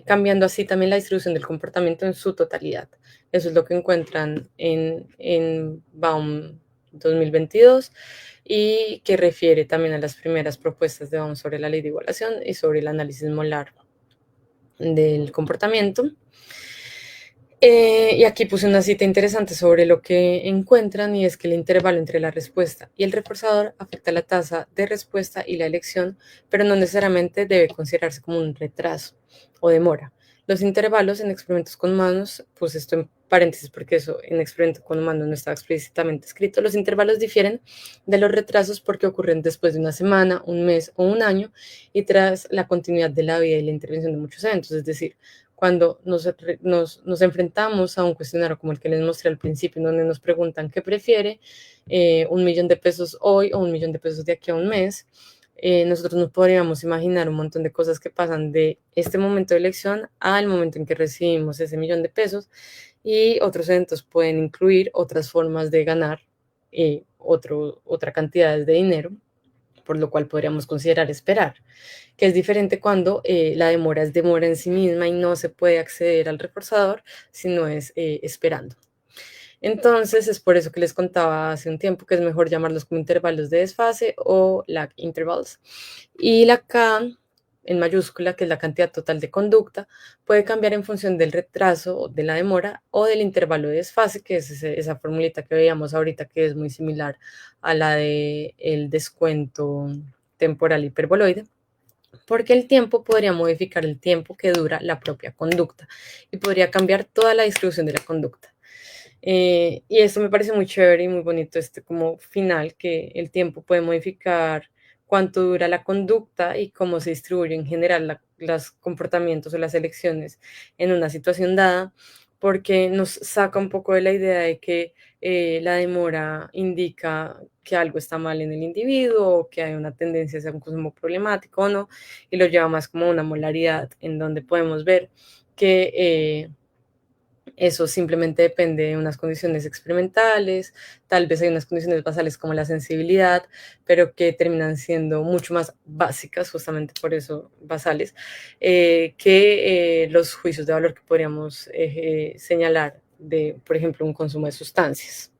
cambiando así también la distribución del comportamiento en su totalidad. Eso es lo que encuentran en Baum 2022, y que refiere también a las primeras propuestas de Baum sobre la ley de igualación y sobre el análisis molar del comportamiento. Y aquí puse una cita interesante sobre lo que encuentran, y es que el intervalo entre la respuesta y el reforzador afecta la tasa de respuesta y la elección, pero no necesariamente debe considerarse como un retraso o demora. Los intervalos en experimentos con humanos, pues esto en paréntesis porque eso en experimento con humanos no estaba explícitamente escrito, los intervalos difieren de los retrasos porque ocurren después de una semana, un mes o un año, y tras la continuidad de la vida y la intervención de muchos eventos. Es decir, cuando nos enfrentamos a un cuestionario como el que les mostré al principio, donde nos preguntan qué prefiere, 1.000.000 de pesos hoy o 1.000.000 de pesos de aquí a un mes, nosotros nos podríamos imaginar un montón de cosas que pasan de este momento de elección al momento en que recibimos ese 1.000.000 de pesos, y otros eventos pueden incluir otras formas de ganar otra cantidad de dinero, por lo cual podríamos considerar esperar, que es diferente cuando la demora es demora en sí misma y no se puede acceder al reforzador, sino es esperando. Entonces, es por eso que les contaba hace un tiempo que es mejor llamarlos como intervalos de desfase o lag intervals. Y la K en mayúscula, que es la cantidad total de conducta, puede cambiar en función del retraso o de la demora o del intervalo de desfase, que es esa formulita que veíamos ahorita, que es muy similar a la del descuento temporal hiperboloide, porque el tiempo podría modificar el tiempo que dura la propia conducta y podría cambiar toda la distribución de la conducta. Y esto me parece muy chévere y muy bonito, como final, que el tiempo puede modificar cuánto dura la conducta y cómo se distribuyen en general los comportamientos o las elecciones en una situación dada, porque nos saca un poco de la idea de que la demora indica que algo está mal en el individuo o que hay una tendencia hacia un consumo problemático o no, y lo lleva más como una molaridad en donde podemos ver que eso simplemente depende de unas condiciones experimentales, tal vez hay unas condiciones basales como la sensibilidad, pero que terminan siendo mucho más básicas, justamente por eso basales, que los juicios de valor que podríamos señalar de, por ejemplo, un consumo de sustancias.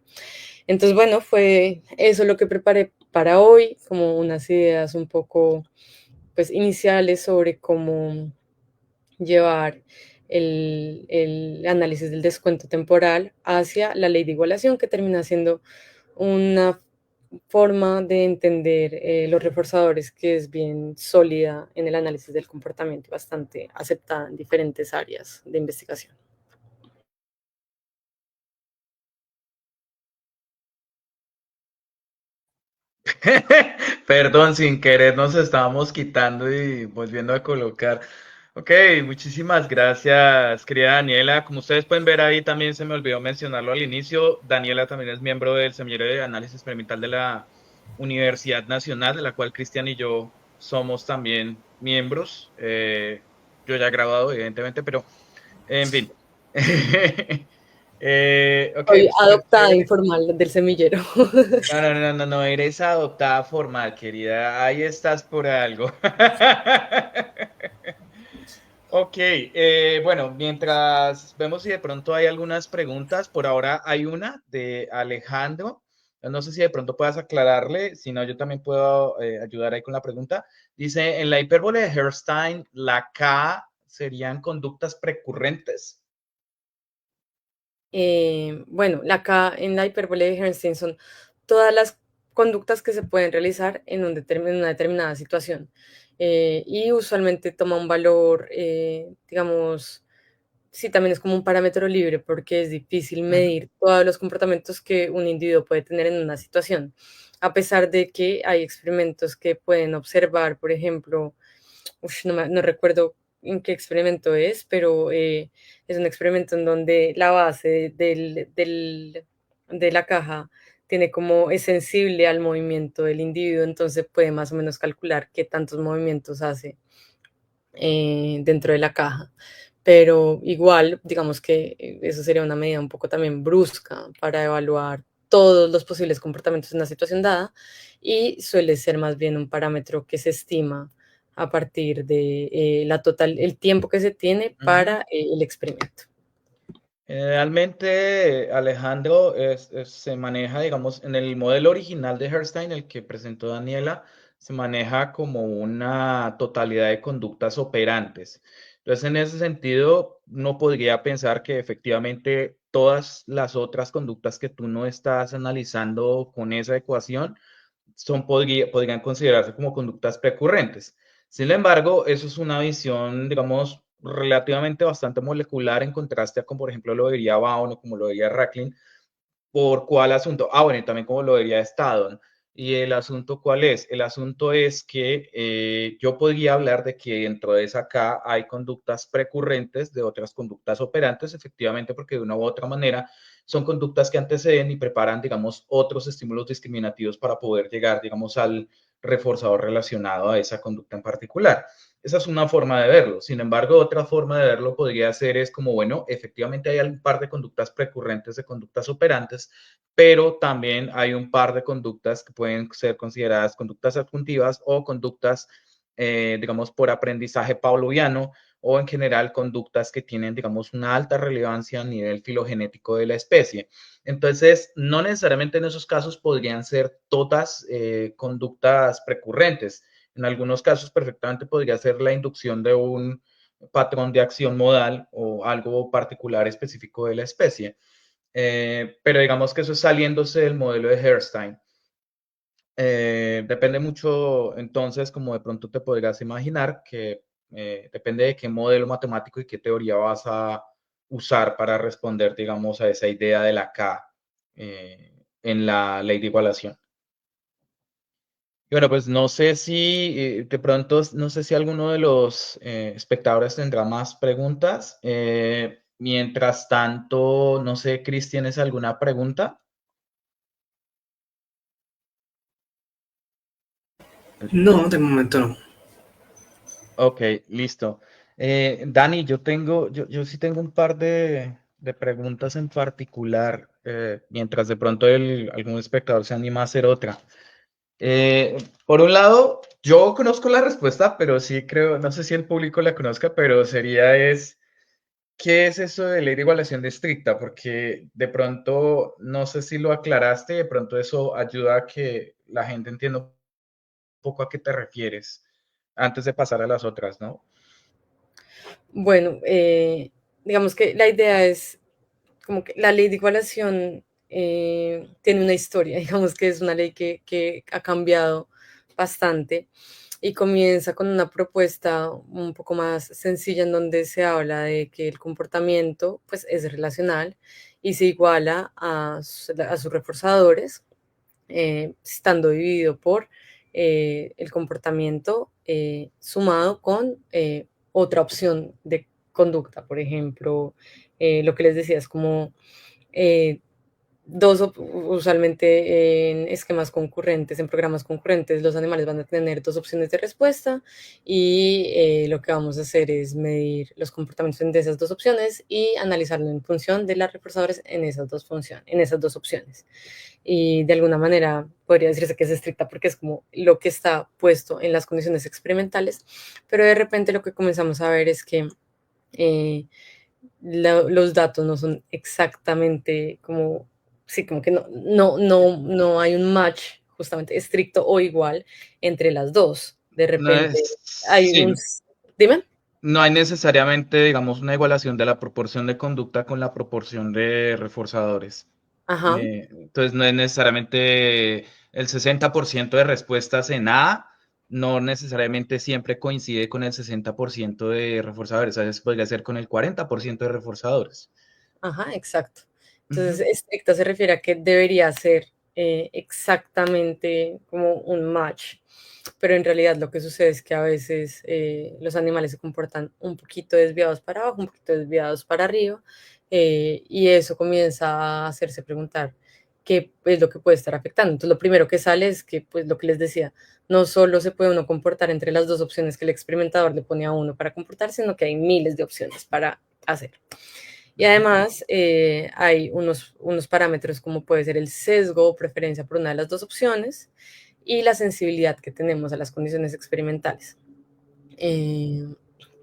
Entonces, bueno, fue eso lo que preparé para hoy, como unas ideas un poco, pues, iniciales sobre cómo llevar el análisis del descuento temporal hacia la ley de igualación, que termina siendo una forma de entender los reforzadores que es bien sólida en el análisis del comportamiento y bastante aceptada en diferentes áreas de investigación.
Perdón, sin querer nos estábamos quitando y volviendo a colocar. Ok, muchísimas gracias, querida Daniela. Como ustedes pueden ver ahí, también se me olvidó mencionarlo al inicio. Daniela también es miembro del Semillero de Análisis Experimental de la Universidad Nacional, de la cual Cristian y yo somos también miembros. Yo ya he graduado, evidentemente, pero en fin. Ok,
Soy
súper
adoptada
chévere.
informal del semillero.
No, no, no, no, no, eres adoptada formal, querida. Ahí estás por algo. Ok, bueno, mientras vemos si de pronto hay algunas preguntas, por ahora hay una de Alejandro. No sé si de pronto puedas aclararle, si no, yo también puedo ayudar ahí con la pregunta. Dice, en la hipérbole de Herstein, la K serían conductas precurrentes.
Bueno, acá en la hipérbole de Bernstein son todas las conductas que se pueden realizar en en una determinada situación. Y usualmente toma un valor, digamos, sí, también es como un parámetro libre porque es difícil
Ujú.
medir todos los comportamientos que un individuo puede tener en una situación, a pesar de que hay experimentos que pueden observar, por ejemplo, no recuerdo en qué experimento es, pero es un experimento en donde la base de la caja tiene como es sensible al movimiento del individuo, entonces puede más o menos calcular qué tantos movimientos hace dentro de la caja. Pero igual, digamos que eso sería una medida un poco también brusca para evaluar todos los posibles comportamientos en una situación dada y suele ser más bien un parámetro que se estima a partir de el tiempo que se tiene
Ujú.
para el experimento.
Realmente, Alejandro, se maneja, digamos, en el modelo original de Herstein, el que presentó Daniela, se maneja como una totalidad de conductas operantes. Entonces, en ese sentido, no podría pensar que efectivamente todas las otras conductas que tú no estás analizando con esa ecuación podrían considerarse como conductas precurrentes. Sin embargo, eso es una visión, digamos, relativamente bastante molecular en contraste a como, por ejemplo, lo diría Baum o como lo diría Racklin. ¿Por cuál asunto? Ah, bueno, y también como lo diría Staddon. ¿Y el asunto cuál es? El asunto es que yo podría hablar de que dentro de esa K hay conductas precurrentes de otras conductas operantes, efectivamente, porque de una u otra manera son conductas que anteceden y preparan, digamos, otros estímulos discriminativos para poder llegar, digamos, al reforzador relacionado a esa conducta en particular. Esa es una forma de verlo. Sin embargo, otra forma de verlo podría ser es como, bueno, efectivamente hay un par de conductas precurrentes de conductas operantes, pero también hay un par de conductas que pueden ser consideradas conductas adjuntivas o conductas, digamos, por aprendizaje pavloviano o en general conductas que tienen, digamos, una alta relevancia a nivel filogenético de la especie. Entonces, no necesariamente en esos casos podrían ser todas conductas precurrentes. En algunos casos perfectamente podría ser la inducción de un patrón de acción modal o algo particular específico de la especie. Pero digamos que eso es saliéndose del modelo de Herstein. Depende mucho, entonces, como de pronto te podrías imaginar, que depende de qué modelo matemático y qué teoría vas a usar para responder, digamos, a esa idea de la K en la ley de igualación. Y bueno, pues no sé si de pronto, no sé si alguno de los espectadores tendrá más preguntas. Mientras tanto, no sé, Cris, ¿tienes alguna pregunta?
No, de momento no.
Ok, listo. Dani, yo sí tengo un par de preguntas en particular, mientras de pronto algún espectador se anima a hacer otra. Por un lado, yo conozco la respuesta, pero sí creo, no sé si el público la conozca, pero ¿qué es eso de ley de igualación estricta? Porque de pronto, no sé si lo aclaraste, de pronto eso ayuda a que la gente entienda un poco a qué te refieres antes de pasar a las otras, ¿no?
Bueno, digamos que la idea es como que la ley de igualación tiene una historia, digamos que es una ley que ha cambiado bastante y comienza con una propuesta un poco más sencilla en donde se habla de que el comportamiento pues es relacional y se iguala a sus reforzadores, estando dividido por el comportamiento sumado con otra opción de conducta. Por ejemplo, lo que les decía es como eh, usualmente en esquemas concurrentes, en programas concurrentes, los animales van a tener dos opciones de respuesta y lo que vamos a hacer es medir los comportamientos de esas dos opciones y analizarlo en función de las reforzadores en esas dos funciones, en esas dos opciones. Y de alguna manera podría decirse que es estricta porque es como lo que está puesto en las condiciones experimentales, pero de repente lo que comenzamos a ver es que eh, los datos no son exactamente como, sí, como que no hay un match justamente estricto o igual entre las dos. De
No
repente
es,
hay un,
sí,
dime.
no hay necesariamente, digamos, una igualación de la proporción de conducta con la proporción de reforzadores.
Ajá,
Entonces, no es necesariamente el 60% de respuestas en A, no necesariamente siempre coincide con el 60% de reforzadores, a veces podría ser con el 40% de reforzadores.
ajá, exacto. Entonces,
Ujú.
estricta se refiere a que debería ser exactamente como un match, pero en realidad lo que sucede es que a veces los animales se comportan un poquito desviados para abajo, un poquito desviados para arriba, y eso comienza a hacerse preguntar qué es lo que puede estar afectando. Entonces, lo primero que sale es que, pues lo que les decía, no solo se puede uno comportar entre las dos opciones que el experimentador le pone a uno para comportarse, sino que hay miles de opciones para hacer. Y
Ujú.
además hay unos parámetros como puede ser el sesgo o preferencia por una de las dos opciones y la sensibilidad que tenemos a las condiciones experimentales. Eh,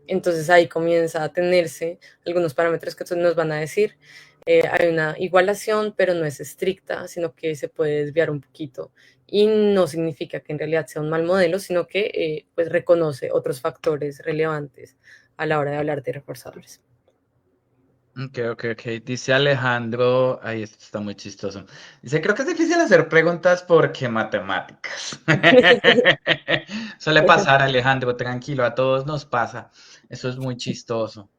entonces ahí comienza a tenerse algunos parámetros que nos van a decir, hay una igualación, pero no es estricta, sino que se puede desviar un poquito y no significa que en realidad sea un mal modelo, sino que pues reconoce otros factores relevantes a la hora de hablar de reforzadores.
Ok, ok, ok. Dice Alejandro, ay, esto está muy chistoso. Dice, creo que es difícil hacer preguntas porque matemáticas. Suele pasar, Alejandro, tranquilo, a todos nos pasa. Eso es muy chistoso.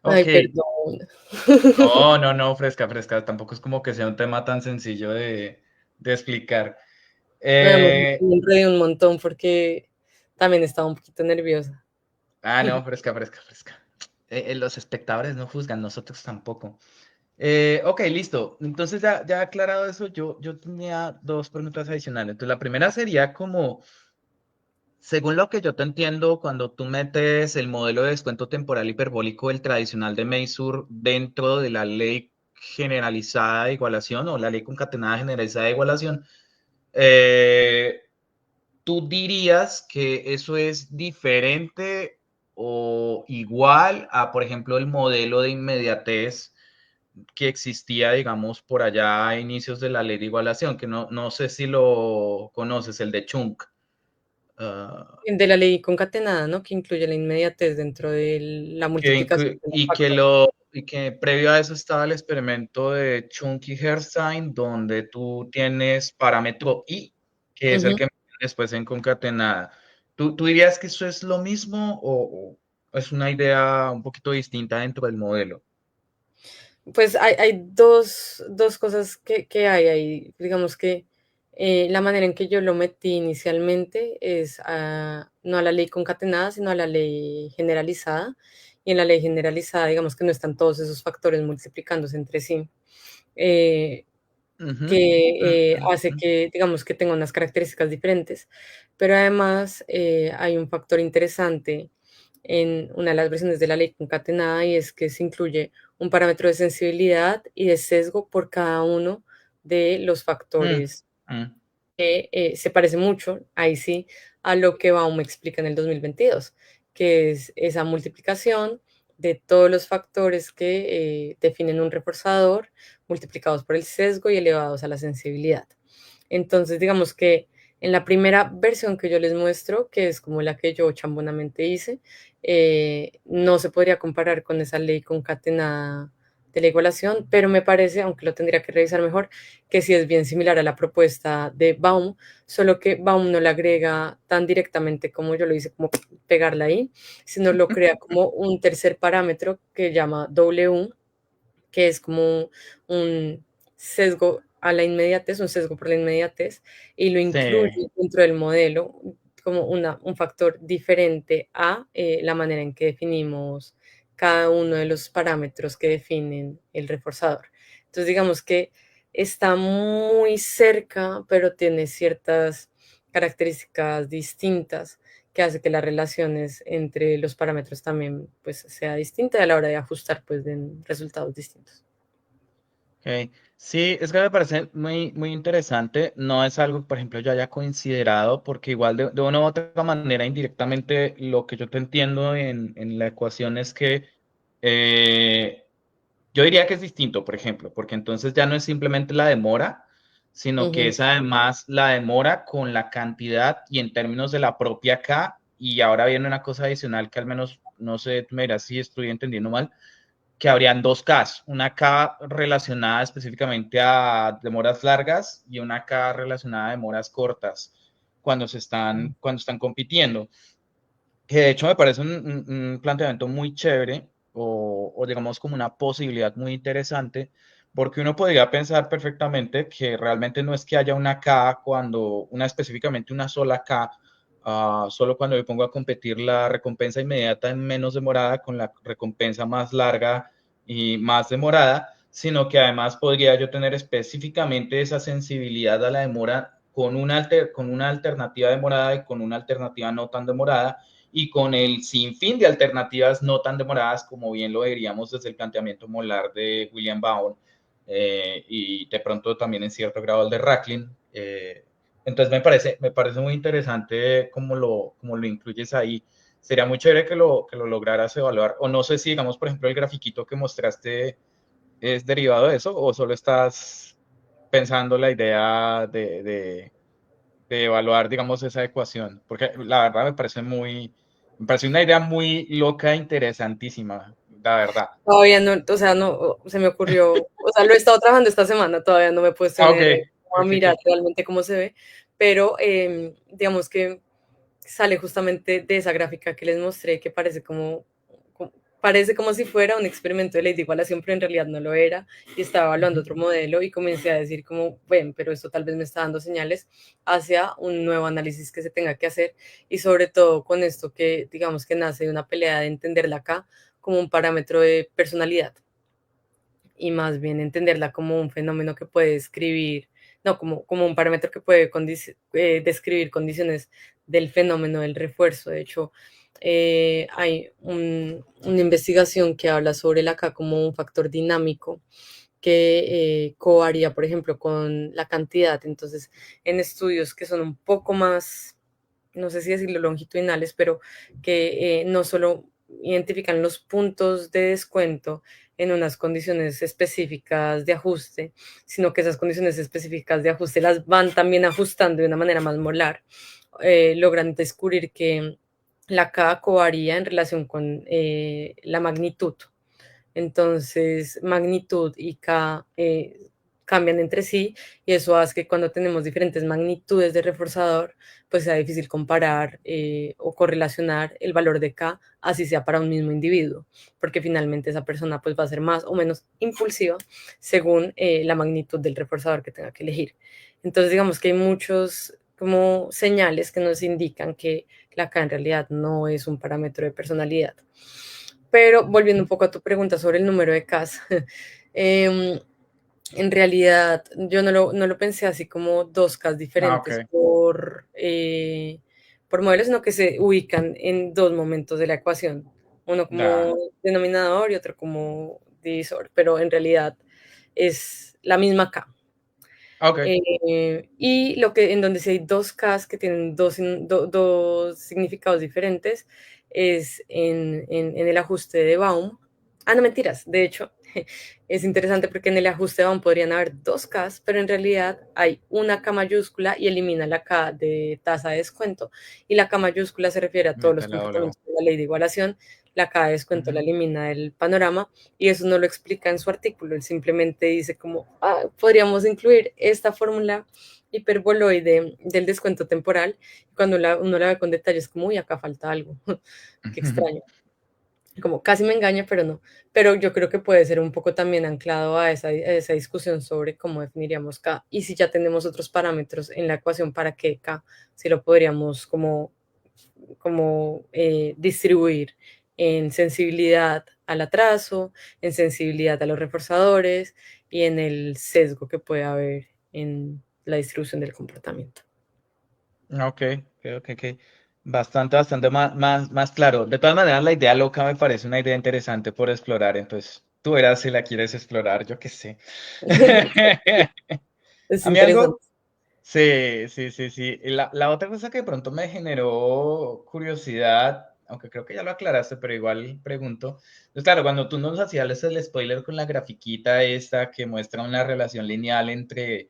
Ay,
Ok,
perdón.
no, no, no, fresca, fresca. Tampoco es como que sea un tema tan sencillo de explicar.
No, además,
Eh,
me enredé un montón porque también estaba un poquito nerviosa.
no, fresca, fresca, fresca. Los espectadores no juzgan, nosotros tampoco. Ok, listo. Entonces, ya aclarado eso, yo tenía dos preguntas adicionales. Entonces, la primera sería como, según lo que yo te entiendo, cuando tú metes el modelo de descuento temporal hiperbólico, el tradicional de Mazur, dentro de la ley generalizada de igualación o la ley concatenada generalizada de igualación, eh, ¿tú dirías que eso es diferente o igual a, por ejemplo, el modelo de inmediatez que existía, digamos, por allá a inicios de la ley de igualación, que no sé si lo conoces, el de Chunk? Ah,
De la ley concatenada, ¿no? Que incluye la inmediatez dentro de la multiplicación de los factores.
y que previo a eso estaba el experimento de Chunk y Herstein, donde tú tienes parámetro I, que es el
Ujú.
que después en concatenada. ¿Tú dirías que eso es lo mismo o es una idea un poquito distinta dentro del modelo?
Pues hay dos cosas que hay ahí. Digamos que La manera en que yo lo metí inicialmente es no a la ley concatenada, sino a la ley generalizada. Y en la ley generalizada, digamos que no están todos esos factores multiplicándose entre sí, eh,
Ujú,
que hace
ujú,
que, digamos, que tenga unas características diferentes. Pero además hay un factor interesante en una de las versiones de la ley concatenada y es que se incluye un parámetro de sensibilidad y de sesgo por cada uno de los
mm,
factores
mm.
que se parece mucho, ahí sí, a lo que Baum explica en el 2022, que es esa multiplicación de todos los factores que definen un reforzador multiplicados por el sesgo y elevados a la sensibilidad. Entonces, digamos que en la primera versión que yo les muestro, que es como la que yo chambonamente hice, no se podría comparar con esa ley concatenada de la igualación, pero me parece, aunque lo tendría que revisar mejor, que sí es bien similar a la propuesta de Baum, solo que Baum no la agrega tan directamente como yo lo hice, como pegarla ahí, sino lo crea como un tercer parámetro que llama W, que es como un sesgo a la inmediatez, un sesgo por la inmediatez, y lo
Sí,
incluye dentro del modelo como un factor diferente a la manera en que definimos cada uno de los parámetros que definen el reforzador. Entonces, digamos que está muy cerca, pero tiene ciertas características distintas que hace que las relaciones entre los parámetros también pues sea distinta a la hora de ajustar pues den resultados distintos.
ok. Sí, es que me parece muy, muy interesante. No es algo que, por ejemplo, yo haya considerado, porque igual de una u otra manera, indirectamente, lo que yo te entiendo en la ecuación es que eh, yo diría que es distinto, por ejemplo, porque entonces ya no es simplemente la demora, sino que
Ujú.
es además la demora con la cantidad y en términos de la propia K. Y ahora viene una cosa adicional que al menos, no sé, tú me dirás si estoy entendiendo mal, que habrían dos Ks, una K relacionada específicamente a demoras largas y una K relacionada a demoras cortas cuando están compitiendo. Que de hecho me parece un planteamiento muy chévere o digamos como una posibilidad muy interesante, porque uno podría pensar perfectamente que realmente no es que haya una K específicamente una sola K, solo cuando me pongo a competir la recompensa inmediata en menos demorada con la recompensa más larga y más demorada, sino que además podría yo tener específicamente esa sensibilidad a la demora con una alternativa demorada y con una alternativa no tan demorada y con el sinfín de alternativas no tan demoradas como bien lo veríamos desde el planteamiento molar de William Baum y de pronto también en cierto grado el de Racklin. Entonces me parece muy interesante cómo lo incluyes ahí. Sería muy chévere que lo lograras evaluar. O no sé si, digamos, por ejemplo, el grafiquito que mostraste es derivado de eso o solo estás pensando la idea de evaluar, digamos, esa ecuación, porque la verdad me parece una idea muy loca e interesantísima, la verdad.
Todavía no, o sea, no, se me ocurrió, o sea, lo he estado trabajando esta semana, todavía no me he puesto
Ah, ok,
a
ok,
mirar
ok.
realmente cómo se ve, pero digamos que sale justamente de esa gráfica que les mostré, que parece como si fuera un experimento de ley de igualación, pero en realidad no lo era, y estaba evaluando
Ujú.
otro modelo y comencé a decir como, ven, pero esto tal vez me está dando señales hacia un nuevo análisis que se tenga que hacer, y sobre todo con esto que digamos que nace de una pelea de entenderla acá como un parámetro de personalidad y más bien entenderla como un fenómeno que puede describir, no, como un parámetro que puede describir condiciones del fenómeno del refuerzo. De hecho, hay una investigación que habla sobre la K como un factor dinámico que covaría, por ejemplo, con la cantidad. Entonces, en estudios que son un poco más, no sé si decirlo longitudinales, pero que no solo identifican los puntos de descuento en unas condiciones específicas de ajuste, sino que esas condiciones específicas de ajuste las van también ajustando de una manera más molar, logran descubrir que la K covaría en relación con la magnitud. Entonces, magnitud y K cambian entre sí y eso hace que cuando tenemos diferentes magnitudes de reforzador, pues sea difícil comparar o correlacionar el valor de K, así sea para un mismo individuo, porque finalmente esa persona pues va a ser más o menos impulsiva según la magnitud del reforzador que tenga que elegir. Entonces digamos que hay muchos como señales que nos indican que la K en realidad no es un parámetro de personalidad. Pero volviendo un poco a tu pregunta sobre el número de Ks, en realidad yo no lo pensé así como dos Ks diferentes
Ok.
por modelo, sino que se ubican en dos momentos de la ecuación, uno como
Ya.
denominador y otro como divisor, pero en realidad es la misma K.
Ok.
Y en donde sí hay dos Ks que tienen dos significados diferentes es en el ajuste de Baum. Ah, no, mentiras. De hecho, es interesante porque en el ajuste de Baum podrían haber dos Ks, pero en realidad hay una K mayúscula y elimina la K de tasa de descuento. Y la K mayúscula se refiere a todos los
Mete la W.
comportamientos de la ley de igualación. La K de descuento la
Ujú.
elimina del panorama y eso no lo explica en su artículo. Él simplemente dice como, podríamos incluir esta fórmula hiperboloide del descuento temporal. Cuando uno la ve con detalle es como, uy, acá falta algo. Qué extraño. Como casi me engaña, pero no. Pero yo creo que puede ser un poco también anclado a esa discusión sobre cómo definiríamos K. Y si ya tenemos otros parámetros en la ecuación para que K, si lo podríamos como distribuir en sensibilidad al atraso, en sensibilidad a los reforzadores y en el sesgo que puede haber en la distribución del comportamiento.
Ok, ok. Bastante más claro. De todas maneras, la idea loca me parece una idea interesante por explorar. Entonces, tú verás si la quieres explorar, yo qué sé.
Es
A mí
interesante.
algo, sí. Y la otra cosa que de pronto me generó curiosidad, aunque creo que ya lo aclaraste, pero igual pregunto. Pues claro, cuando tú nos hacías el spoiler con la grafiquita esta que muestra una relación lineal entre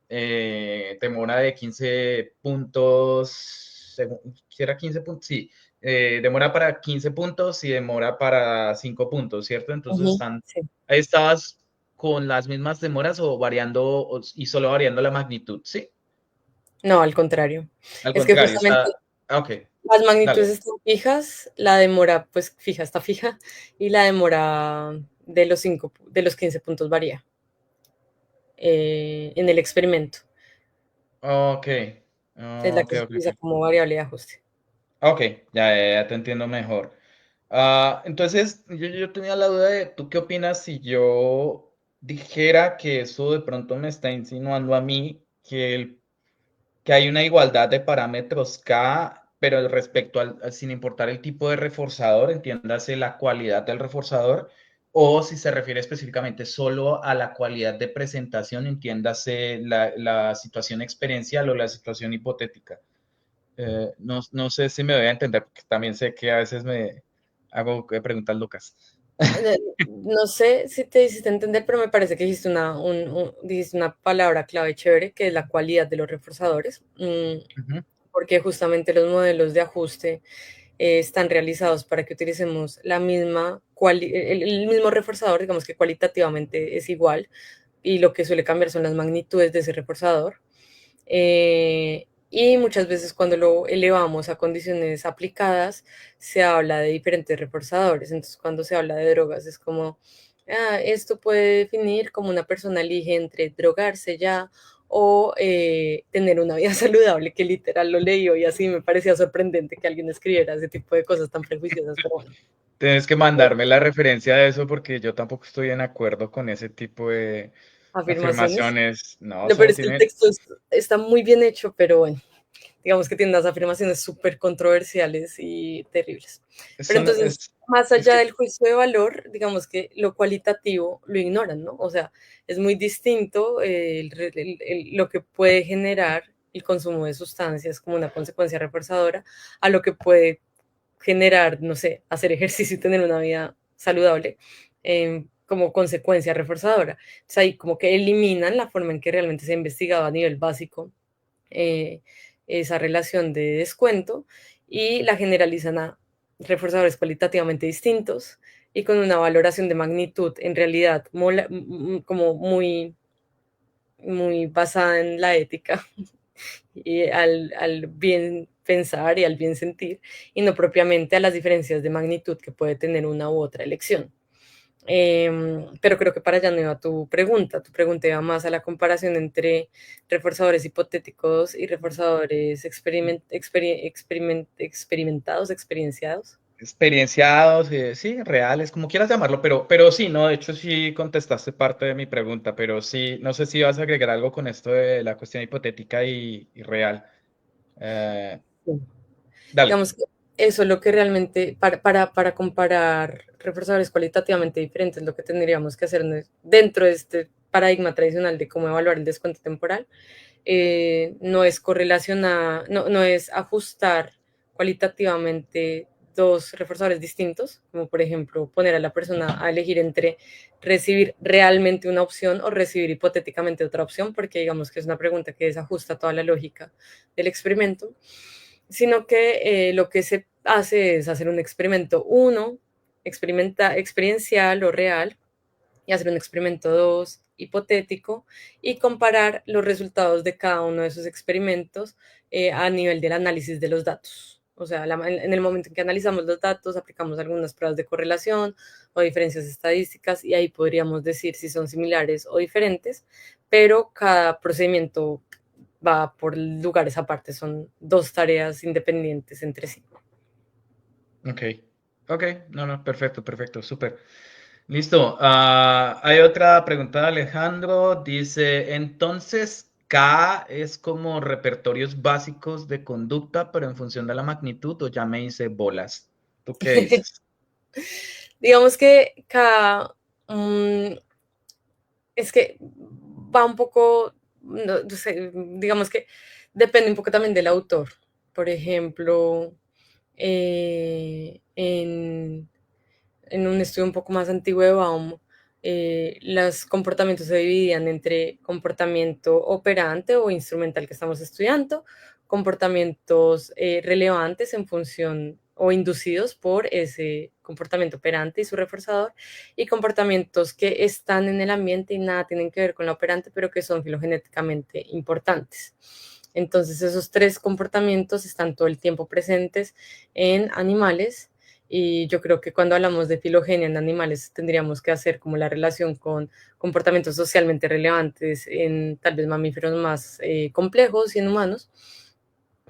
demora de 15 puntos, si era 15 puntos, sí, demora para 15 puntos y demora para 5 puntos, ¿cierto? Entonces
Ujú, sí.
ahí estabas con las mismas demoras o variando y solo variando la magnitud, ¿sí?
No, al contrario.
Al
Es que
contrario,
justamente
está, ok,
las magnitudes
dale.
están fijas, la demora, pues fija, está fija, y la demora de los 15 puntos varía en el experimento.
Ok,
Es la que se utiliza
ok.
como variable de ajuste.
Ok, ya te entiendo mejor. Entonces, yo tenía la duda de, ¿tú qué opinas si yo dijera que eso de pronto me está insinuando a mí que hay una igualdad de parámetros K, pero respecto sin importar el tipo de reforzador, entiéndase la cualidad del reforzador, o si se refiere específicamente solo a la cualidad de presentación, entiéndase la situación experiencial o la situación hipotética? No sé si me voy a entender, porque también sé que a veces me hago preguntas locas.
No sé si te hiciste entender, pero me parece que dijiste dijiste una palabra clave chévere, que es la cualidad de los reforzadores,
Ujú.
porque justamente los modelos de ajuste están realizados para que utilicemos el mismo reforzador, digamos que cualitativamente es igual, y lo que suele cambiar son las magnitudes de ese reforzador. Y muchas veces cuando lo elevamos a condiciones aplicadas, se habla de diferentes reforzadores. Entonces, cuando se habla de drogas, es como, esto puede definir como una persona elige entre drogarse ya o tener una vida saludable, que literal lo leí y así me parecía sorprendente que alguien escribiera ese tipo de cosas tan prejuiciosas, pero bueno.
Tienes que mandarme la referencia de eso porque yo tampoco estoy en acuerdo con ese tipo de
Afirmaciones.
afirmaciones. No,
Lo peor
solo
es que el
tiene...
texto está muy bien hecho, pero bueno, digamos que tiene unas afirmaciones súper controversiales y terribles. Pero
Eso no,
entonces, más
es
allá
que...
del juicio de valor, digamos que lo cualitativo lo ignoran, ¿no? O sea, es muy distinto lo que puede generar el consumo de sustancias como una consecuencia reforzadora a lo que puede generar, no sé, hacer ejercicio y tener una vida saludable como consecuencia reforzadora. Entonces ahí como que eliminan la forma en que realmente se ha investigado a nivel básico eh, esa relación de descuento y la generalizan a reforzadores cualitativamente distintos y con una valoración de magnitud en realidad como muy muy basada en la ética y al bien pensar y al bien sentir, y no propiamente a las diferencias de magnitud que puede tener una u otra elección. Pero creo que para allá no iba tu pregunta iba más a la comparación entre reforzadores hipotéticos y reforzadores experimentados, experienciados.
Experienciados, sí, reales, como quieras llamarlo, pero sí, no, de hecho sí contestaste parte de mi pregunta, pero sí, no sé si vas a agregar algo con esto de la cuestión hipotética y real. Eh, Dale.
Digamos que eso es lo que realmente, para comparar reforzadores cualitativamente diferentes, lo que tendríamos que hacer dentro de este paradigma tradicional de cómo evaluar el descuento temporal, no es correlacionar, no es ajustar cualitativamente dos reforzadores distintos, como por ejemplo poner a la persona a elegir entre recibir realmente una opción o recibir hipotéticamente otra opción, porque digamos que es una pregunta que desajusta toda la lógica del experimento, sino que lo que se hace es hacer un experimento uno, experiencial o real, y hacer un experimento 2 hipotético y comparar los resultados de cada uno de esos experimentos a nivel del análisis de los datos. O sea, en el momento en que analizamos los datos, aplicamos algunas pruebas de correlación o diferencias estadísticas y ahí podríamos decir si son similares o diferentes, pero cada procedimiento va por lugares aparte, son dos tareas independientes entre sí.
Ok, ok, no, perfecto, perfecto, súper. Listo. Hay otra pregunta de Alejandro. Dice, entonces K es como repertorios básicos de conducta, pero en función de la magnitud, o ya me hice bolas. ¿Tú qué dices?
Digamos que cada, es que va un poco, no sé, digamos que depende un poco también del autor. Por ejemplo, en un estudio un poco más antiguo de Baum, los comportamientos se dividían entre comportamiento operante o instrumental que estamos estudiando, comportamientos relevantes en función o inducidos por ese comportamiento operante y su reforzador, y comportamientos que están en el ambiente y nada tienen que ver con la operante, pero que son filogenéticamente importantes. Entonces, esos tres comportamientos están todo el tiempo presentes en animales y yo creo que cuando hablamos de filogenia en animales tendríamos que hacer como la relación con comportamientos socialmente relevantes en tal vez mamíferos más complejos y en humanos,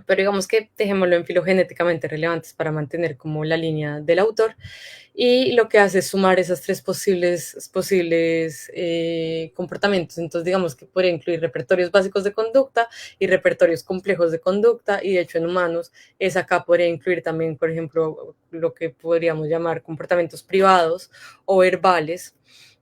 pero digamos que dejémoslo en filogenéticamente relevantes para mantener como la línea del autor. Y lo que hace es sumar esas tres posibles comportamientos. Entonces, digamos que podría incluir repertorios básicos de conducta y repertorios complejos de conducta. Y de hecho, en humanos, esa acá podría incluir también, por ejemplo, lo que podríamos llamar comportamientos privados o verbales.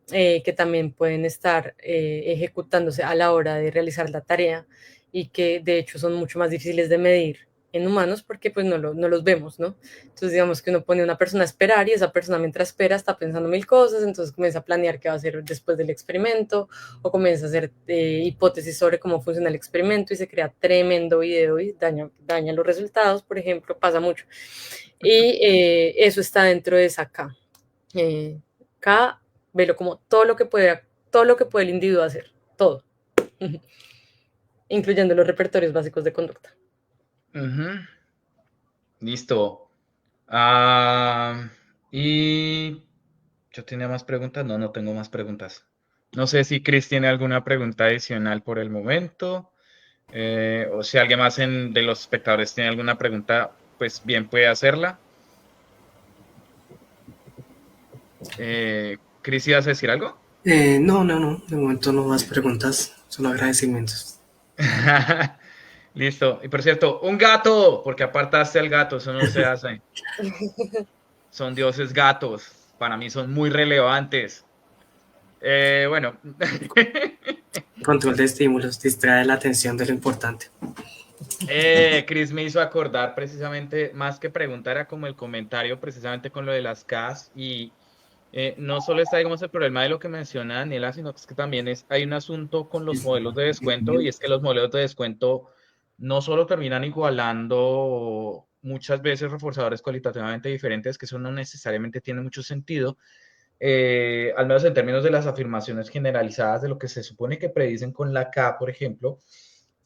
Que también pueden estar ejecutándose a la hora de realizar la tarea y que de hecho son mucho más difíciles de medir en humanos porque pues no los vemos, ¿no? Entonces digamos que uno pone a una persona a esperar y esa persona mientras espera está pensando mil cosas, entonces comienza a planear qué va a hacer después del experimento o comienza a hacer hipótesis sobre cómo funciona el experimento y se crea tremendo video y daña los resultados, por ejemplo, pasa mucho. Y eso está dentro de esa K. K, velo como todo lo que puede el individuo hacer, todo. Incluyendo los repertorios básicos de conducta.
Listo. Y yo tenía más preguntas. No tengo más preguntas. No sé si Chris tiene alguna pregunta adicional por el momento. O si alguien más de los espectadores tiene alguna pregunta, pues bien puede hacerla. Chris, ¿ibas a decir algo?
No, de momento no más preguntas, solo agradecimientos.
Listo. Y por cierto, un gato, porque apartaste al gato, eso no se hace. Son dioses gatos. Para mí son muy relevantes. Bueno.
Control de estímulos, distrae la atención de lo importante.
Chris me hizo acordar precisamente, más que preguntar, era como el comentario precisamente con lo de las CAS y no solo está, digamos, el problema de lo que menciona Daniela, sino que también hay un asunto con los modelos de descuento y es que los modelos de descuento no solo terminan igualando muchas veces reforzadores cualitativamente diferentes, que eso no necesariamente tiene mucho sentido, al menos en términos de las afirmaciones generalizadas de lo que se supone que predicen con la K, por ejemplo,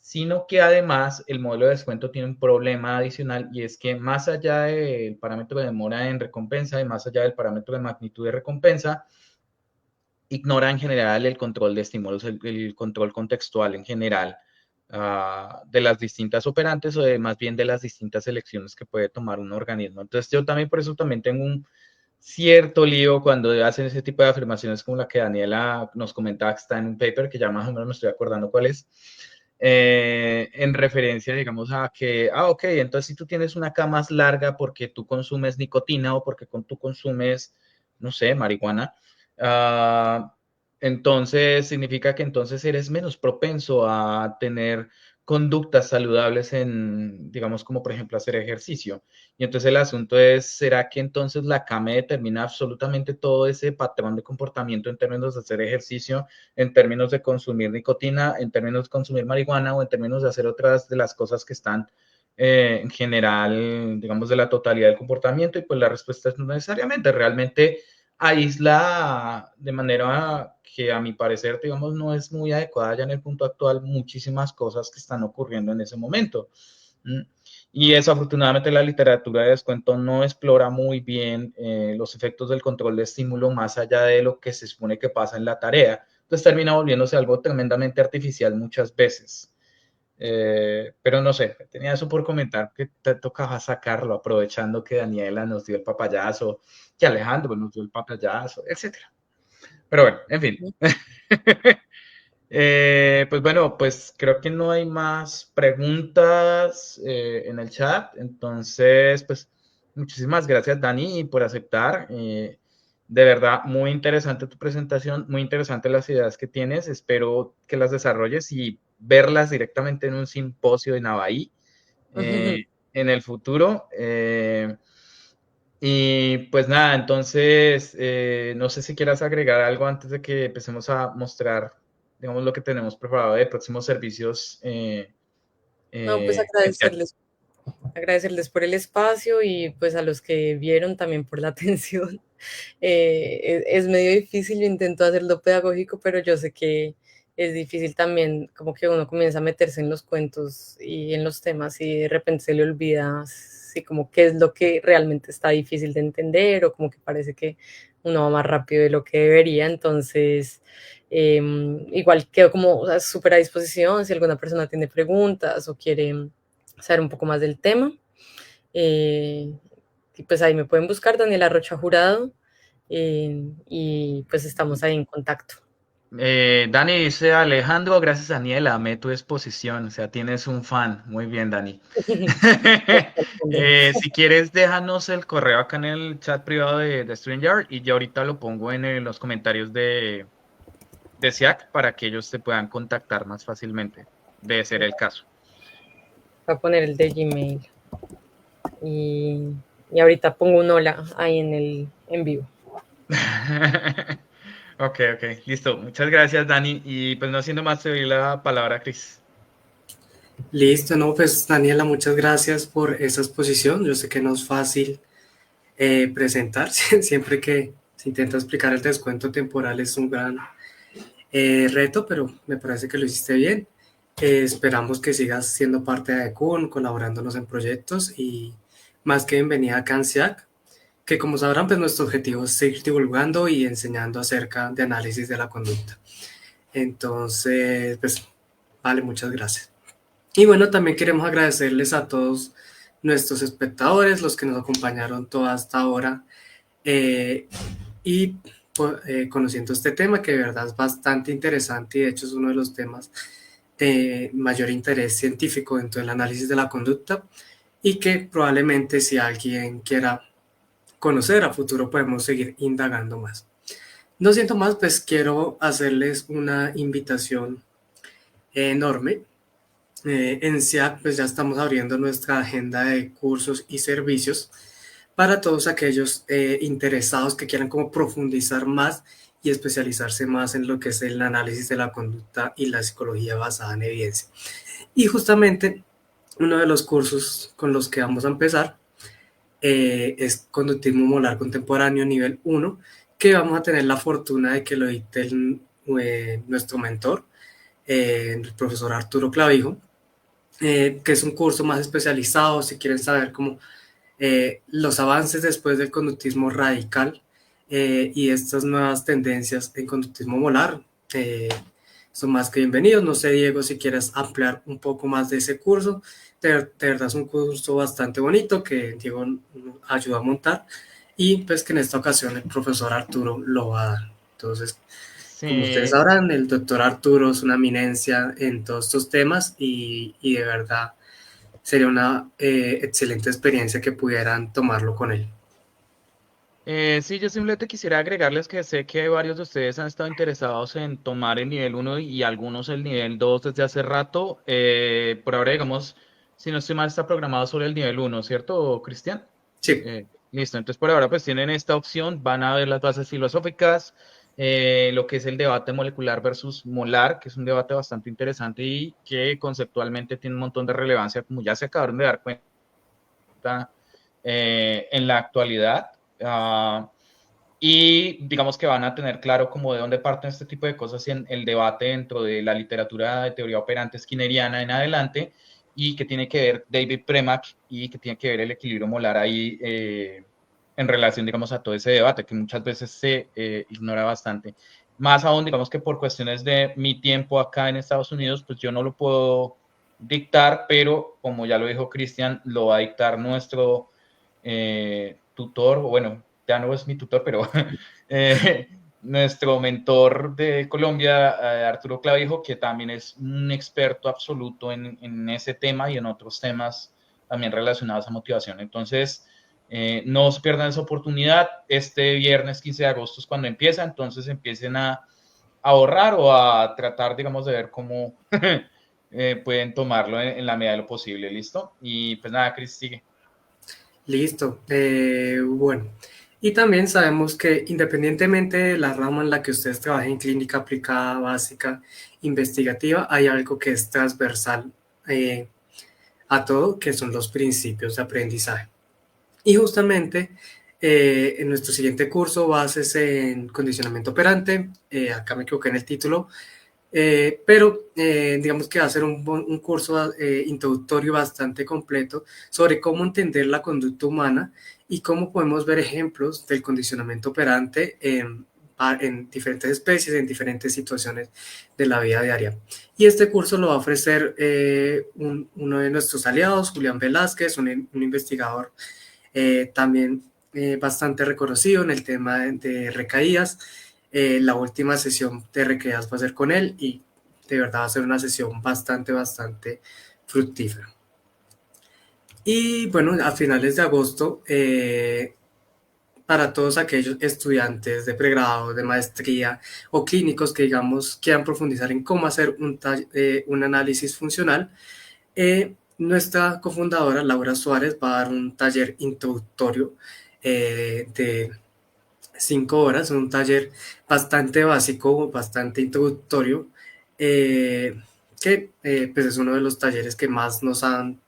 sino que además el modelo de descuento tiene un problema adicional y es que más allá del parámetro de demora en recompensa y más allá del parámetro de magnitud de recompensa, ignora en general el control de estímulos, el control contextual en general de las distintas operantes o de más bien de las distintas elecciones que puede tomar un organismo. Entonces yo también por eso también tengo un cierto lío cuando hacen ese tipo de afirmaciones como la que Daniela nos comentaba que está en un paper, que ya más o menos me estoy acordando cuál es, en referencia, digamos, a que, ok, entonces si tú tienes una K más larga porque tú consumes nicotina o porque tú consumes, no sé, marihuana, entonces significa que entonces eres menos propenso a tener conductas saludables en, digamos, como por ejemplo hacer ejercicio. Y entonces el asunto es, ¿será que entonces la CAME determina absolutamente todo ese patrón de comportamiento en términos de hacer ejercicio, en términos de consumir nicotina, en términos de consumir marihuana o en términos de hacer otras de las cosas que están en general, digamos, de la totalidad del comportamiento? Y pues la respuesta es no necesariamente, realmente aísla de manera que a mi parecer, digamos, no es muy adecuada ya en el punto actual muchísimas cosas que están ocurriendo en ese momento. Y desafortunadamente la literatura de descuento no explora muy bien los efectos del control de estímulo más allá de lo que se supone que pasa en la tarea. Entonces termina volviéndose algo tremendamente artificial muchas veces. Pero no sé, tenía eso por comentar que te tocaba sacarlo, aprovechando que Daniela nos dio el papayazo, que Alejandro nos dio el papayazo, etcétera. Pero bueno, en fin. Pues bueno, pues creo que no hay más preguntas en el chat. Entonces, pues muchísimas gracias, Dani, por aceptar. De verdad, muy interesante tu presentación, muy interesantes las ideas que tienes. Espero que las desarrolles y verlas directamente en un simposio de Navaí en el futuro. Y pues nada, entonces, no sé si quieras agregar algo antes de que empecemos a mostrar, digamos, lo que tenemos preparado de próximos servicios.
No, pues agradecerles por el espacio y pues a los que vieron también por la atención. Es medio difícil, yo intento hacerlo pedagógico, pero yo sé que es difícil también, como que uno comienza a meterse en los cuentos y en los temas y de repente se le olvida, sí, como qué es lo que realmente está difícil de entender o como que parece que uno va más rápido de lo que debería. Entonces, igual quedo como súper a disposición si alguna persona tiene preguntas o quiere saber un poco más del tema. Y pues ahí me pueden buscar, Daniela Rocha Jurado, y pues estamos ahí en contacto.
Dani dice, Alejandro, gracias Daniela, amé tu exposición, o sea, tienes un fan. Muy bien, Dani. Si quieres, déjanos el correo acá en el chat privado de StreamYard y yo ahorita lo pongo en los comentarios de SIAC para que ellos te puedan contactar más fácilmente, de ser el caso.
Voy a poner el de Gmail y ahorita pongo un hola ahí en vivo.
Ok, listo. Muchas gracias, Dani. Y pues no siendo más, te doy la palabra a Cris.
Listo, no, pues Daniela, muchas gracias por esa exposición. Yo sé que no es fácil presentar, siempre que se intenta explicar el descuento temporal es un gran reto, pero me parece que lo hiciste bien. Esperamos que sigas siendo parte de AECUN, colaborándonos en proyectos y más que bienvenida a CANSIAC, que como sabrán, pues nuestro objetivo es seguir divulgando y enseñando acerca de análisis de la conducta. Entonces, pues, vale, muchas gracias. Y bueno, también queremos agradecerles a todos nuestros espectadores, los que nos acompañaron toda esta hora y conociendo este tema que de verdad es bastante interesante y de hecho es uno de los temas de mayor interés científico dentro del análisis de la conducta y que probablemente si alguien quiera conocer a futuro podemos seguir indagando más. No siento más, pues quiero hacerles una invitación enorme. En SIAC pues ya estamos abriendo nuestra agenda de cursos y servicios para todos aquellos interesados que quieran como profundizar más y especializarse más en lo que es el análisis de la conducta y la psicología basada en evidencia. Y justamente uno de los cursos con los que vamos a empezar es Conductismo Molar Contemporáneo nivel 1, que vamos a tener la fortuna de que lo dicte nuestro mentor, el profesor Arturo Clavijo, que es un curso más especializado si quieren saber cómo los avances después del conductismo radical y estas nuevas tendencias en conductismo molar. Son más que bienvenidos. No sé, Diego, si quieres ampliar un poco más de ese curso. De verdad es un curso bastante bonito que Diego ayuda a montar y pues que en esta ocasión el profesor Arturo lo va a dar. Entonces, como ustedes
Sí,
sabrán, el doctor Arturo es una eminencia en todos estos temas y de verdad sería una excelente experiencia que pudieran tomarlo con él.
Sí, yo simplemente quisiera agregarles que sé que varios de ustedes han estado interesados en tomar el nivel uno y algunos el nivel 2 desde hace rato. Por ahora, digamos, si no estoy mal, está programado sobre el nivel uno, ¿cierto, Cristian?
Sí,
Listo, entonces por ahora pues tienen esta opción, van a ver las bases filosóficas, lo que es el debate molecular versus molar, que es un debate bastante interesante y que conceptualmente tiene un montón de relevancia, como ya se acabaron de dar cuenta en la actualidad. Y digamos que van a tener claro como de dónde parten este tipo de cosas en el debate dentro de la literatura de teoría operante skinneriana en adelante y que tiene que ver David Premack y que tiene que ver el equilibrio molar ahí en relación, digamos, a todo ese debate que muchas veces se ignora bastante. Más aún, digamos que por cuestiones de mi tiempo acá en Estados Unidos, pues yo no lo puedo dictar, pero como ya lo dijo Cristian, lo va a dictar nuestro tutor, bueno, ya no es mi tutor, pero nuestro mentor de Colombia, Arturo Clavijo, que también es un experto absoluto en ese tema y en otros temas también relacionados a motivación. Entonces, no se pierdan esa oportunidad. Este viernes 15 de agosto es cuando empieza, entonces empiecen a ahorrar o a tratar, digamos, de ver cómo pueden tomarlo en la medida de lo posible, ¿listo? Y pues nada, Cris, sigue.
listo. Bueno, y también sabemos que independientemente de la rama en la que ustedes trabajen, clínica aplicada, básica, investigativa, hay algo que es transversal eh, a todo, que son los principios de aprendizaje. Y justamente en nuestro siguiente curso, bases en condicionamiento operante, acá me equivoqué en el título, pero digamos que va a ser un curso introductorio bastante completo sobre cómo entender la conducta humana y cómo podemos ver ejemplos del condicionamiento operante en diferentes especies, en diferentes situaciones de la vida diaria. Y este curso lo va a ofrecer uno de nuestros aliados, Julián Velázquez, un investigador también bastante reconocido en el tema de recaídas. La última sesión de recaídas va a ser con él y de verdad va a ser una sesión bastante fructífera. Y bueno, a finales de agosto, para todos aquellos estudiantes de pregrado, de maestría o clínicos que digamos quieran profundizar en cómo hacer un análisis funcional, nuestra cofundadora Laura Suárez va a dar un taller introductorio de 5 horas, un taller bastante básico, bastante introductorio, que pues es uno de los talleres que más nos han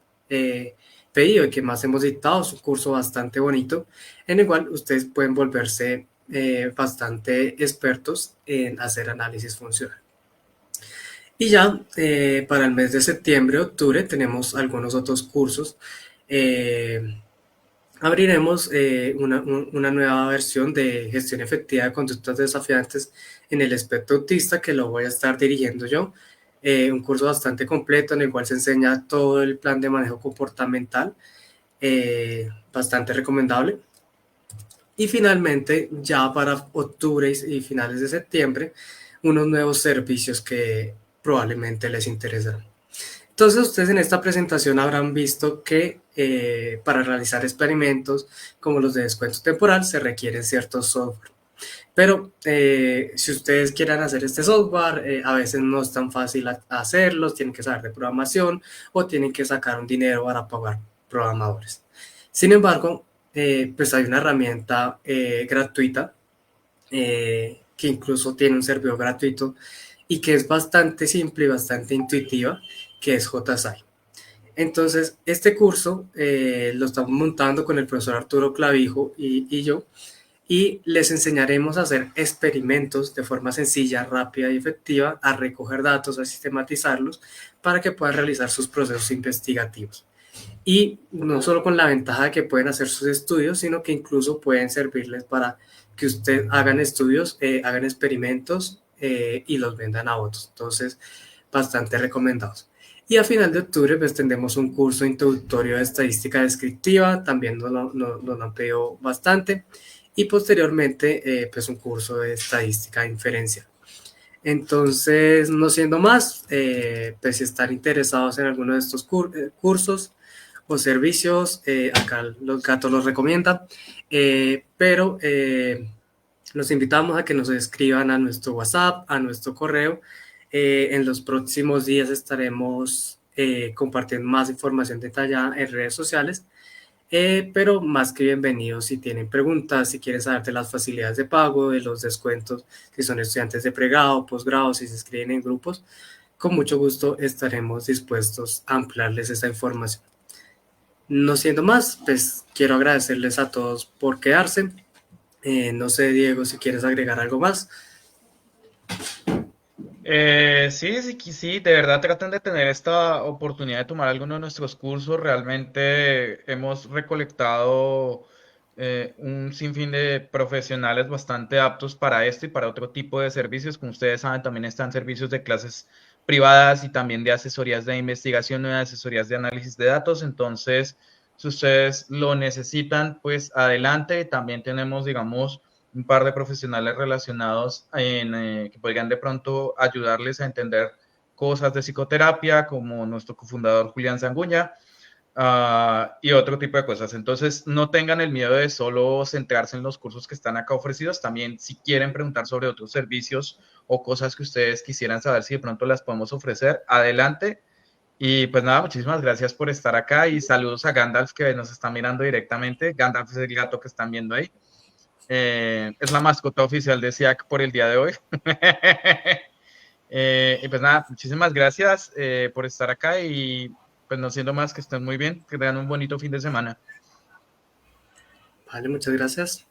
pedido y que más hemos dictado. Es un curso bastante bonito en el cual ustedes pueden volverse bastante expertos en hacer análisis funcional. Y ya para el mes de septiembre, octubre, tenemos algunos otros cursos. Eh, Abriremos una nueva versión de gestión efectiva de conductas desafiantes en el espectro autista que lo voy a estar dirigiendo yo. Un curso bastante completo en el cual se enseña todo el plan de manejo comportamental, bastante recomendable. Y finalmente, ya para octubre y finales de septiembre, unos nuevos servicios que probablemente les interesarán. Entonces, ustedes en esta presentación habrán visto que para realizar experimentos como los de descuento temporal se requieren ciertos software. Pero si ustedes quieren hacer este software, a veces no es tan fácil hacerlos, tienen que saber de programación o tienen que sacar un dinero para pagar programadores. Sin embargo, pues hay una herramienta gratuita que incluso tiene un servidor gratuito y que es bastante simple y bastante intuitiva, que es JSI. Entonces, este curso lo estamos montando con el profesor Arturo Clavijo y yo, y les enseñaremos a hacer experimentos de forma sencilla, rápida y efectiva, a recoger datos, a sistematizarlos para que puedan realizar sus procesos investigativos. Y no solo con la ventaja de que pueden hacer sus estudios, sino que incluso pueden servirles para que usted hagan estudios, hagan experimentos y los vendan a otros. Entonces, bastante recomendados. Y a final de octubre pues tendremos un curso introductorio de estadística descriptiva, también nos lo han pedido bastante, y posteriormente pues un curso de estadística inferencia. Entonces, no siendo más, pues si están interesados en alguno de estos cursos o servicios, acá los gatos los recomiendan, pero los invitamos a que nos escriban a nuestro WhatsApp, a nuestro correo. En los próximos días estaremos compartiendo más información detallada en redes sociales, pero más que bienvenidos si tienen preguntas, si quieren saber de las facilidades de pago, de los descuentos, si son estudiantes de pregrado, posgrado, si se inscriben en grupos, con mucho gusto estaremos dispuestos a ampliarles esa información. No siendo más, pues quiero agradecerles a todos por quedarse. No sé, Diego, si quieres agregar algo más.
Sí, de verdad traten de tener esta oportunidad de tomar alguno de nuestros cursos. Realmente hemos recolectado un sinfín de profesionales bastante aptos para esto y para otro tipo de servicios. Como ustedes saben, también están servicios de clases privadas y también de asesorías de investigación y de asesorías de análisis de datos. Entonces, si ustedes lo necesitan, pues adelante. También tenemos, digamos, un par de profesionales relacionados que podrían de pronto ayudarles a entender cosas de psicoterapia, como nuestro cofundador Julián Sanguña, y otro tipo de cosas. Entonces, no tengan el miedo de solo centrarse en los cursos que están acá ofrecidos. También, si quieren preguntar sobre otros servicios o cosas que ustedes quisieran saber si de pronto las podemos ofrecer, adelante. Y pues nada, muchísimas gracias por estar acá y saludos a Gandalf que nos está mirando directamente. Gandalf es el gato que están viendo ahí. Es la mascota oficial de SIAC por el día de hoy. Y pues nada, muchísimas gracias por estar acá y pues no siendo más, que estén muy bien, que tengan un bonito fin de semana.
Vale, muchas gracias.